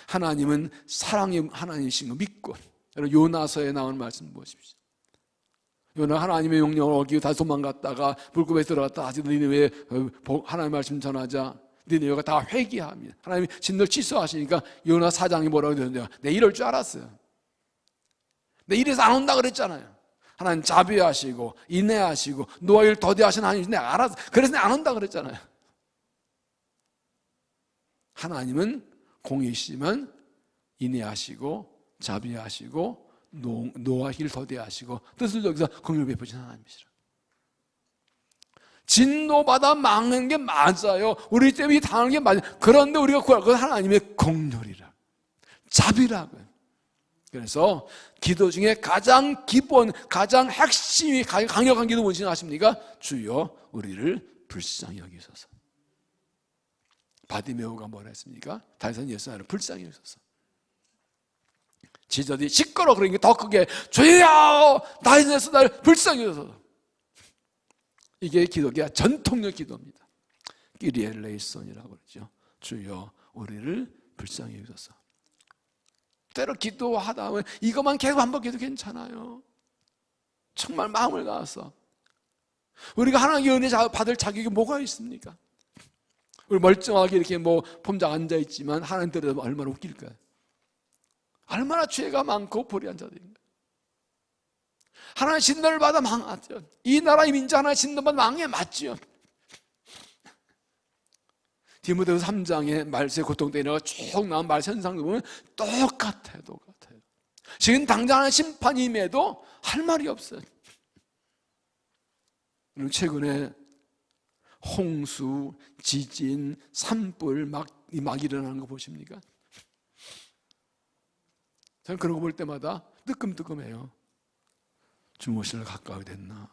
하나님은 사랑의 하나님이신 거 믿고, 여러분 요나서에 나온 말씀 보십시오. 요나 하나님의 명령을 어기고 다시 도망갔다가 불급에 들어갔다 다시 니느웨에 하나님의 말씀 전하자 니느웨가 다 회개합니다. 하나님이 진노를 취소하시니까 요나 4장이 뭐라고 되는데요? 내 이럴 줄 알았어요. 내 이래서 안 온다 그랬잖아요. 하나님 자비하시고 인내하시고 노아를 더디하신 하나님 내가 알았어. 그래서 내가 안 온다 그랬잖아요. 하나님은 공의시지만 인내하시고 자비하시고 노아를 더디하시고 뜻을 여기서 긍휼을 베푸신 하나님이시라. 진노받아 망하는 게 맞아요. 우리 때문에 당하는 게 맞아요. 그런데 우리가 구할 것은 하나님의 긍휼이라, 자비라고요. 그래서 기도 중에 가장 기본, 가장 핵심이 강력한 기도 무엇이 아십니까? 주여 우리를 불쌍히 여기소서. 바디메오가 뭐라 했습니까? 다윗은 예수님을 불쌍히 여기소서. 지저들이 시끄러워 그러니까 더 크게 주여 다윗에서 나를 불쌍히 여기소서. 이게 기도가 전통적 기도입니다. 끼리엘레이손이라고 그러죠. 주여 우리를 불쌍히 여기소서. 때로 기도하다 보면 이것만 계속 반복해도 괜찮아요. 정말 마음을 다해서 우리가 하나님의 은혜 받을 자격이 뭐가 있습니까? 우리 멀쩡하게 이렇게 폼장 앉아있지만 하나님 들여다보면 얼마나 웃길까요? 얼마나 죄가 많고 불의한 자들인가. 하나님 진노를 받아 망하죠. 이 나라의 민족 하나님 진노받아 망해 맞지요. 디모데후서 3장의 말세 고통 때문에 쭉 나온 말 현상도 보면 똑같아요. 지금 당장 심판이 임해도 할 말이 없어요. 최근에 홍수, 지진, 산불 막 일어나는 거 보십니까? 저는 그런 거 볼 때마다 뜨끔뜨끔해요. 주무실 가까이 됐나?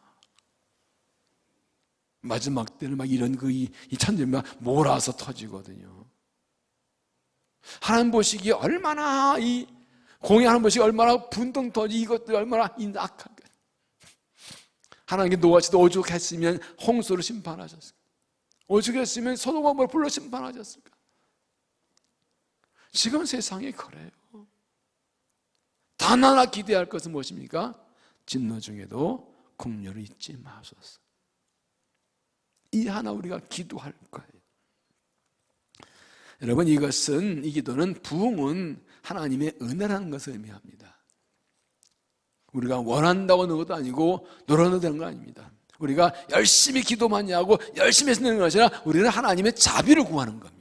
마지막 때는 막 이런 이 천재 막 몰아서 터지거든요. 하나님 보시기에 얼마나 이 공의하는 보시기에 얼마나 분통 터지 이것들이 얼마나 악하게. 하나님께 노아시도 오죽했으면 홍수를 심판하셨을까? 오죽했으면 소돔과 불로 심판하셨을까? 지금 세상이 그래요. 단 하나 기대할 것은 무엇입니까? 진노 중에도 긍휼을 잊지 마소서. 이 하나 우리가 기도할 거예요. 여러분 이것은 이 기도는 부흥은 하나님의 은혜라는 것을 의미합니다. 우리가 원한다고 하는 것도 아니고 노력해도 되는 거 아닙니다. 우리가 열심히 기도만 하고 열심히 해서 되는 것이 아니라 우리는 하나님의 자비를 구하는 겁니다.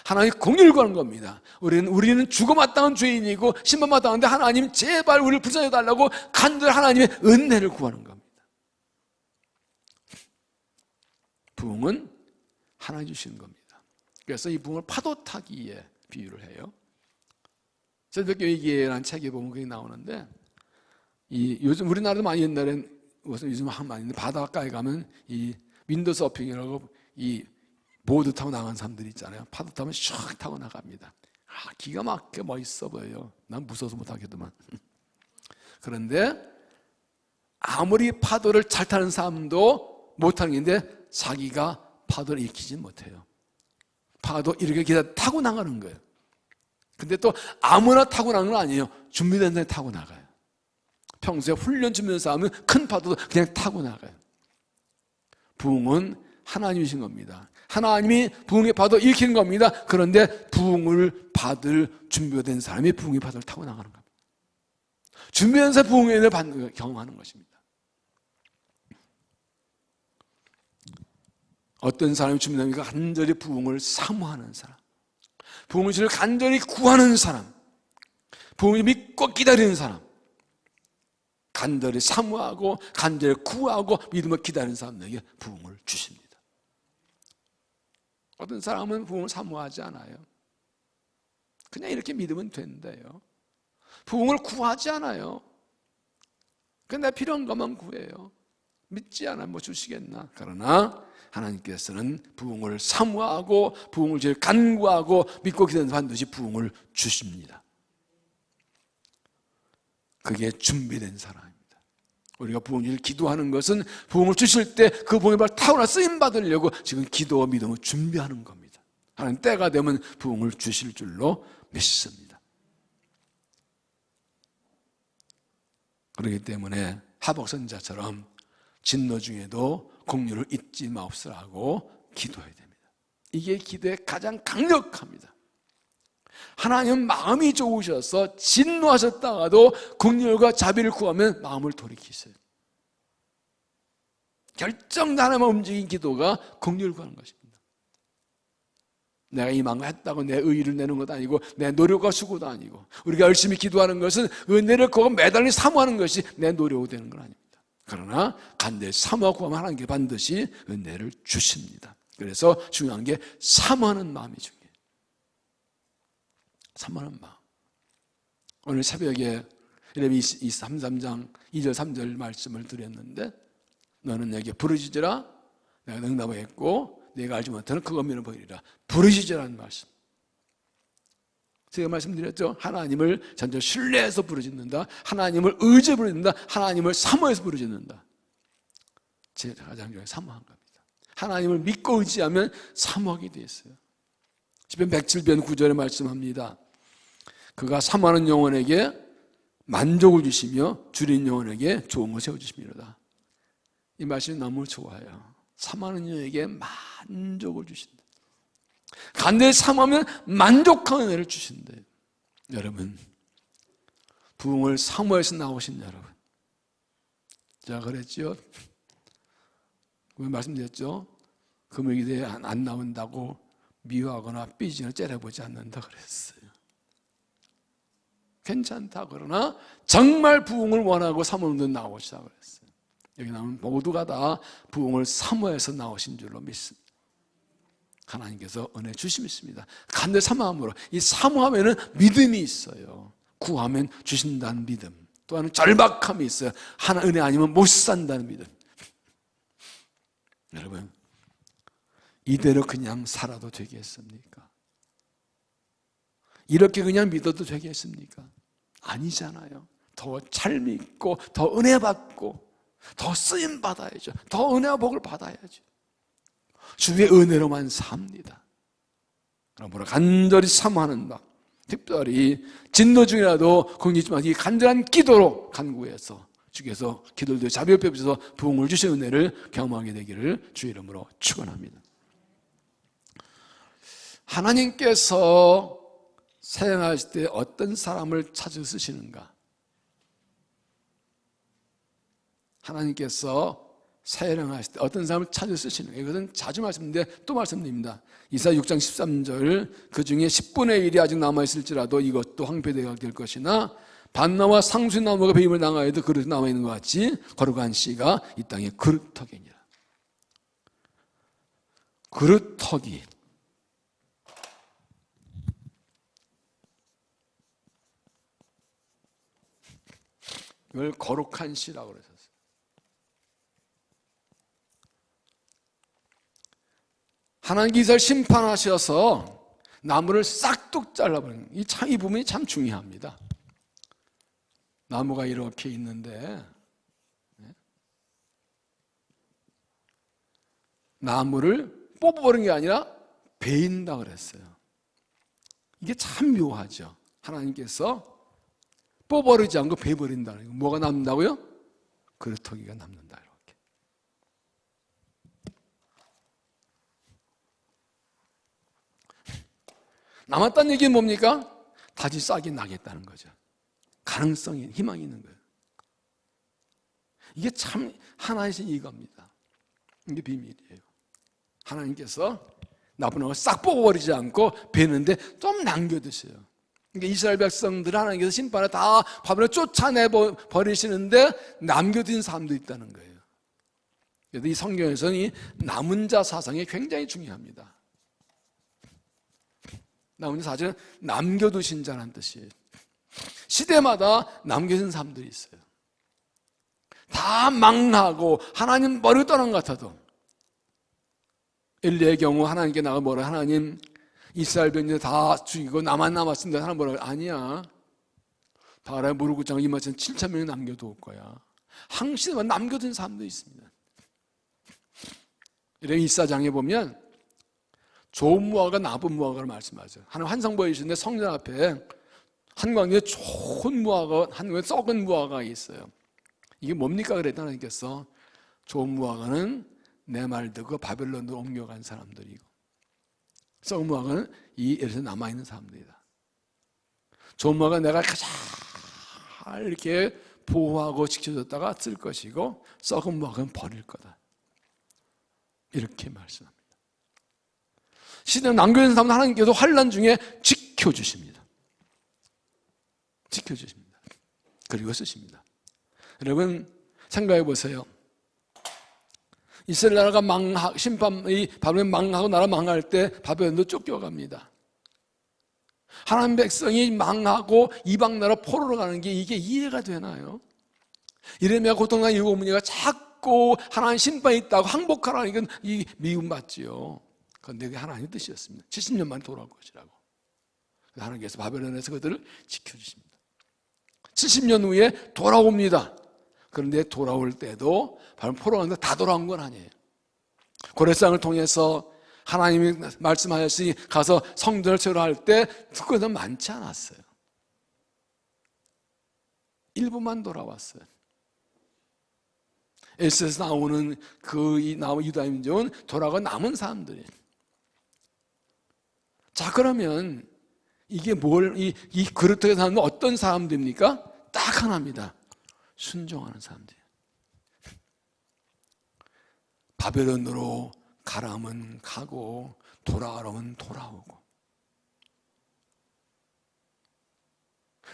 하나님의 긍휼을 구하는 겁니다. 우리는 죽어마땅한 죄인이고 심판마땅한데 하나님 제발 우리를 불쌍히 해달라고 간절히 하나님의 은혜를 구하는 겁니다. 부흥은 하나님 주시는 겁니다. 그래서 이 부흥을 파도 타기에 비유를 해요. 새벽교회라는 책에 보면 그게 나오는데 요즘 우리나라도 많이 옛날엔 무슨 요즘 한 많이 있는데 바닷가에 가면 이 윈도 서핑이라고 이 보드 타고 나간 사람들이 있잖아요. 파도 타면 슉 타고 나갑니다. 기가 막히게 멋있어 보여요. 난 무서워서 못하겠더만. 그런데 아무리 파도를 잘 타는 사람도 못하는 건데 자기가 파도를 일으키지 못해요. 파도 이렇게 기다 타고 나가는 거예요. 근데 또 아무나 타고 나가는 건 아니에요. 준비된 사람이 타고 나가요. 평소에 훈련 준비된 사람은 큰 파도도 그냥 타고 나가요. 부흥은 하나님이신 겁니다. 하나님이 부흥의 파도 일으키는 겁니다. 그런데 부흥을 받을 준비가 된 사람이 부흥의 파도를 타고 나가는 겁니다. 준비된 사람이 부흥의 은혜를 경험하는 것입니다. 어떤 사람이 준비되니까 간절히 부흥을 사모하는 사람, 부흥을 간절히 구하는 사람, 부흥을 믿고 기다리는 사람, 간절히 사모하고 간절히 구하고 믿음을 기다리는 사람에게 부흥을 주십니다. 어떤 사람은 부흥을 사모하지 않아요. 그냥 이렇게 믿으면 된대요. 부흥을 구하지 않아요. 그냥 내 필요한 것만 구해요. 믿지 않으면 뭐 주시겠나. 그러나 하나님께서는 부흥을 사모하고 부흥을 제일 간구하고 믿고 기다리는 반드시 부흥을 주십니다. 그게 준비된 사람입니다. 우리가 부흥을 기도하는 것은 부흥을 주실 때 그 부흥을 타고나 쓰임 받으려고 지금 기도와 믿음을 준비하는 겁니다. 하나님 때가 되면 부흥을 주실 줄로 믿습니다. 그렇기 때문에 하박국 선지자처럼 진노 중에도 공유를 잊지 마옵소라고 기도해야 됩니다. 이게 기도의 가장 강력합니다. 하나님은 마음이 좋으셔서 진노하셨다가도 긍휼과 자비를 구하면 마음을 돌이키세요. 결정도 하나만 움직인 기도가 긍휼을 구하는 것입니다. 내가 이 마음을 했다고 내 의의를 내는 것도 아니고 내 노력과 수고도 아니고 우리가 열심히 기도하는 것은 은혜를 구하고 매달리 사모하는 것이 내 노력으로 되는 건 아닙니다. 그러나 간절히 사모하고 구하면 하나님께 반드시 은혜를 주십니다. 그래서 중요한 게 사모하는 마음이 중요해요. 사모하는 마음. 오늘 새벽에 예레미야 33장 2절 3절 말씀을 드렸는데 너는 내게 부르짖으라 내가 응답하겠고 내가 알지 못하는 그 권면을 보이리라. 부르짖으라는 말씀. 제가 말씀드렸죠. 하나님을 전적 신뢰해서 부르짖는다. 하나님을 의지해 부르짖는다. 하나님을 사모해서 부르짖는다. 제 가장 중요한 사모한 겁니다. 하나님을 믿고 의지하면 사모하게 되어 있어요. 시편 107편 9절에 말씀합니다. 그가 사모하는 영혼에게 만족을 주시며 줄인 영혼에게 좋은 것을 세워주십니다. 이 말씀이 너무 좋아요. 사모하는 영혼에게 만족을 주신다. 간절히 사모하면 만족한 은혜를 주신대요. 여러분, 부흥을 사모해서 나오신 여러분, 제가 그랬죠. 말씀드렸죠. 금요일에 안 나온다고 미워하거나 삐지거나 째려보지 않는다 그랬어요. 괜찮다. 그러나 정말 부흥을 원하고 사모하는 분 나오시라고 그랬어요. 여기 나오는 모두가 다 부흥을 사모해서 나오신 줄로 믿습니다. 하나님께서 은혜 주시겠습니다. 간절히 사모함으로. 이 사모하면은 믿음이 있어요. 구하면 주신다는 믿음. 또 하나는 절박함이 있어요. 하나 은혜 아니면 못 산다는 믿음. 여러분, 이대로 그냥 살아도 되겠습니까? 이렇게 그냥 믿어도 되겠습니까? 아니잖아요. 더 잘 믿고 더 은혜 받고 더 쓰임 받아야죠. 더 은혜와 복을 받아야죠. 주의 은혜로만 삽니다. 그러므로 간절히 사모하는 바, 특별히 진노 중이라도 공기지만 이 간절한 기도로 간구해서 주께서 기도를 자비를 베푸셔서 부흥을 주신 은혜를 경험하게 되기를 주의 이름으로 축원합니다. 하나님께서 사용하실 때 어떤 사람을 찾아 쓰시는가? 하나님께서 사용하실 때 어떤 사람을 찾아 쓰시는가? 이것은 자주 말씀드리는데 또 말씀드립니다. 이사야 6장 13절 그 중에 10분의 1이 아직 남아있을지라도 이것도 황폐되게 될 것이나 밭나무와 상수나무가 배임을 당하여도 그릇이 남아있는 것 같이 거룩한 씨가 이 땅에 그릇터기니라. 그릇터기. 이걸 거룩한 씨라고 그러셨어요. 하나님께 이스라엘 심판하셔서 나무를 싹둑 잘라버리는 이 부분이 참 중요합니다. 나무가 이렇게 있는데 나무를 뽑아버리는 게 아니라 베인다 그랬어요. 이게 참 묘하죠. 하나님께서 뽑아버리지 않고 베버린다는 거. 뭐가 남는다고요? 그루터기가 남는다. 이렇게. 남았다는 얘기는 뭡니까? 다시 싹이 나겠다는 거죠. 가능성이, 희망이 있는 거예요. 이게 참 하나이신 이겁니다. 이게 비밀이에요. 하나님께서 나쁜 걸 싹 뽑아버리지 않고 베는데 좀 남겨두세요. 그러니까 이스라엘 백성들 하나님께서 심판에 다 바벨론 쫓아내 버리시는데 남겨둔 사람도 있다는 거예요. 그래서 이 성경에서는 이 남은 자 사상이 굉장히 중요합니다. 남은 자 사실은 남겨두신 자라는 뜻이에요. 시대마다 남겨진 사람들이 있어요. 다 망하고 하나님 버리고 떠난 것 같아도 엘리의 경우 하나님께 나가 뭐라 하나님 이스라엘 백성들 다 죽이고 나만 남았습니다. 하나님 뭐라 아니야. 바라의 무릎구장을 이마천 7,000명이 남겨둘 거야. 항시대만 남겨둔 사람도 있습니다. 이런 일사장에 보면 좋은 무화과 나쁜 무화과를 말씀하죠. 하나님 환상 보이시는데 성전 앞에 한 광에 좋은 무화과, 한 광에 썩은 무화과가 있어요. 이게 뭡니까? 그랬더니 하나님께서 좋은 무화과는 내 말 듣고 바벨론으로 옮겨간 사람들이고 썩은 무화과는 이 에르사레임에 남아있는 사람들이다. 좋은 무화과 내가 가장 이렇게 보호하고 지켜줬다가 쓸 것이고 썩은 무화과는 버릴 거다. 이렇게 말씀합니다. 시대에 남겨진 사람은 하나님께서 환난 중에 지켜주십니다. 지켜주십니다. 그리고 쓰십니다. 여러분 생각해 보세요. 이스라엘 나라가 심판이 바벨론 망하고 나라 망할 때 바벨론도 쫓겨갑니다. 하나님 백성이 망하고 이방 나라 포로로 가는 게 이게 이해가 되나요? 이래야 고통난 일곱 문제가 자꾸 하나님 심판이 있다고 항복하라는 이건 이 미움받지요. 그런데 그게 하나님의 뜻이었습니다. 70년 만에 돌아올 것이라고. 하나님께서 바벨론에서 그들을 지켜주십니다. 70년 후에 돌아옵니다. 그런데 돌아올 때도 바로 포로가 다 돌아온 건 아니에요. 고레스왕을 통해서 하나님이 말씀하셨으니 가서 성전을 철거할 때 특권은 많지 않았어요. 일부만 돌아왔어요. 에스에서 나오는 유다 민족은 돌아가 남은 사람들이에요. 자, 그러면 이게 이 그릇에 사는 어떤 사람들입니까? 딱 하나입니다. 순종하는 사람들이에요. 바벨론으로 가라면 가고 돌아오라면 돌아오고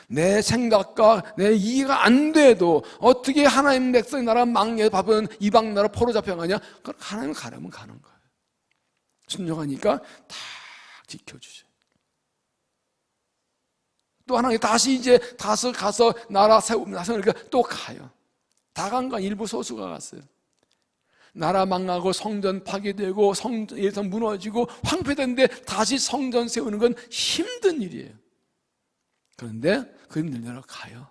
내 생각과 내 이해가 안 돼도 어떻게 하나님 백성 나라 망해 바벨론 이방 나라 포로 잡혀가냐? 그럼 하나님 가라면 가는 거예요. 순종하니까 다 지켜주셔요. 또 하나님 다시 이제 가서 나라 세우니까 또 가요. 다 간 거 일부 소수가 갔어요. 나라 망하고 성전 파괴되고 성전에서 무너지고 황폐된데 다시 성전 세우는 건 힘든 일이에요. 그런데 그 힘든 일로 가요.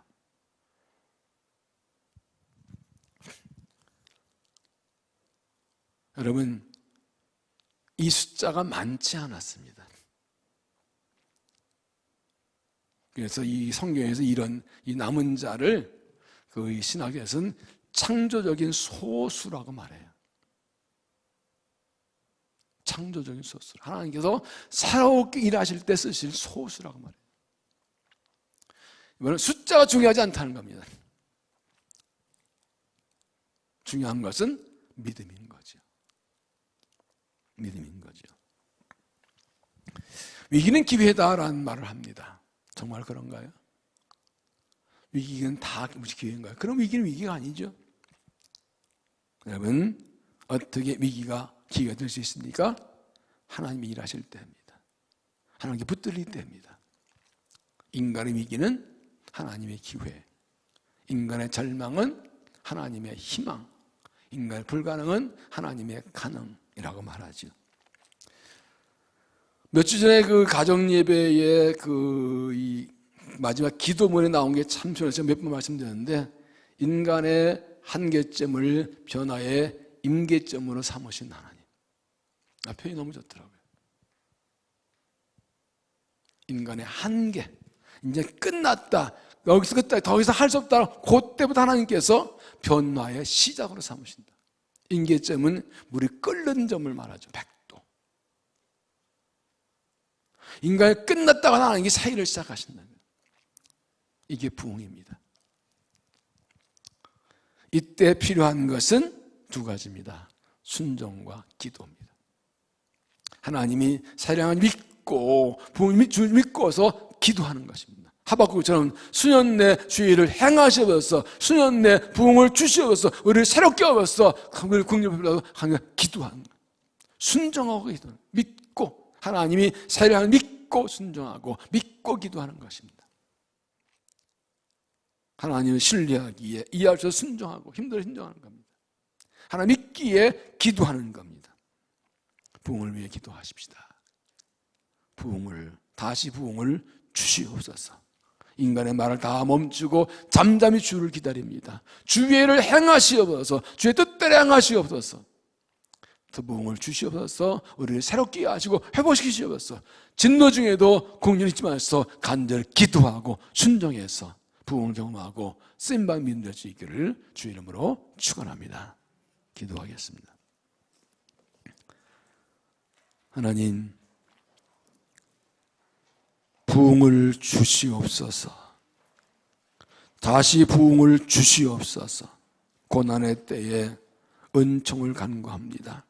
여러분, 이 숫자가 많지 않았습니다. 그래서 이 성경에서 이런 이 남은 자를 그 신학에서는 창조적인 소수라고 말해요. 창조적인 소수. 하나님께서 새롭게 일하실 때 쓰실 소수라고 말해요. 이거는 숫자가 중요하지 않다는 겁니다. 중요한 것은 믿음인 거죠. 믿음인 거죠. 위기는 기회다라는 말을 합니다. 정말 그런가요? 위기는 다 기회인가요? 그럼 위기는 위기가 아니죠. 여러분, 어떻게 위기가 기회가 될 수 있습니까? 하나님이 일하실 때입니다. 하나님께 붙들릴 때입니다. 인간의 위기는 하나님의 기회, 인간의 절망은 하나님의 희망, 인간의 불가능은 하나님의 가능이라고 말하죠. 몇 주 전에 그 가정 예배에 이 마지막 기도문에 나온 게 참 좋아요. 제가 몇 번 말씀드렸는데, 인간의 한계점을 변화의 임계점으로 삼으신 하나님. 표현이 너무 좋더라고요. 인간의 한계, 이제 끝났다, 여기서 끝다, 더 이상 할 수 없다, 그때부터 하나님께서 변화의 시작으로 삼으신다. 임계점은 물이 끓는 점을 말하죠. 100도. 인간이 끝났다고 하나님께 사이를 시작하신다는 거예요. 이게 부흥입니다. 이때 필요한 것은 두 가지입니다. 순종과 기도입니다. 하나님이 사랑을 믿고 부흥을 믿고서 기도하는 것입니다. 하박국처럼 수년 내 주의를 행하시어서 수년 내 부흥을 주시어서 우리를 새롭게 하셔서 그걸 긍휼히 하며 기도하는 거예요. 순종하고 기도, 믿고 하나님이 사랑을 믿고 순종하고 믿고 기도하는 것입니다. 하나님을 신뢰하기에 이해할 수 없어 순종하고 힘들어 순종하는 겁니다. 하나님 믿기에 기도하는 겁니다. 부흥을 위해 기도하십시다. 다시 부흥을 주시옵소서. 인간의 말을 다 멈추고 잠잠히 주를 기다립니다. 주의 일을 행하시옵소서. 주의 뜻대로 행하시옵소서. 더 부흥을 주시옵소서. 우리를 새롭게 하시고 회복시키시옵소서. 진노 중에도 공률 잊지 마셔서 간절히 기도하고 순종해서 부흥을 경험하고 쓰임받는 믿음 될 수 있기를 주의 이름으로 축원합니다. 기도하겠습니다. 하나님, 부흥을 주시옵소서. 다시 부흥을 주시옵소서. 고난의 때에 은총을 간구합니다.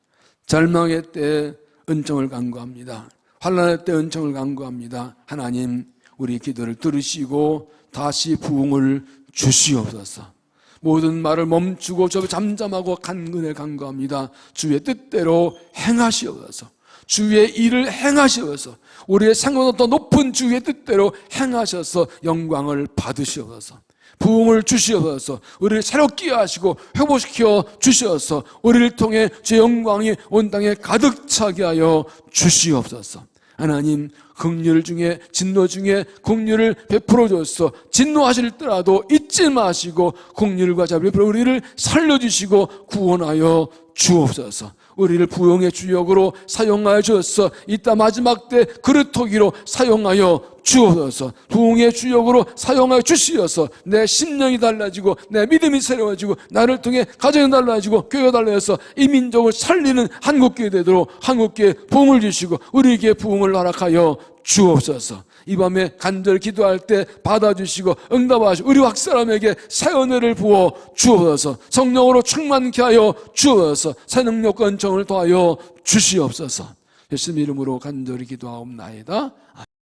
절망의 때에 은총을 간구합니다. 환난의 때 은총을 간구합니다. 하나님, 우리 기도를 들으시고 다시 부흥을 주시옵소서. 모든 말을 멈추고 잠잠하고 간근에 간구합니다. 주의 뜻대로 행하시옵소서. 주의 일을 행하시옵소서. 우리의 생각보다 더 높은 주의 뜻대로 행하셔서 영광을 받으시옵소서. 부흥을 주시옵소서. 우리를 새롭게 하시고 회복시켜 주시옵소서. 우리를 통해 주의 영광이 온 땅에 가득 차게 하여 주시옵소서. 하나님, 긍휼 중에 진노 중에 긍휼을 베풀어 줬어. 진노하실더라도 잊지 마시고 긍휼과 자비를 베풀어 우리를 살려주시고 구원하여 주옵소서. 우리를 부흥의 주역으로 사용하여 주옵소서. 이따 마지막 때 그릇토기로 사용하여 주옵소서. 부흥의 주역으로 사용하여 주시어서 내 심령이 달라지고 내 믿음이 새로워지고 나를 통해 가정이 달라지고 교회가 달라져서 이 민족을 살리는 한국교회 되도록 한국교회에 부흥을 주시고 우리에게 부흥을 허락하여 주옵소서. 이 밤에 간절히 기도할 때 받아주시고 응답하시고 우리 각 사람에게 새 은혜를 부어 주옵소서. 성령으로 충만케 하여 주옵소서. 새 능력과 은총을 더하여 주시옵소서. 예수님 이름으로 간절히 기도하옵나이다.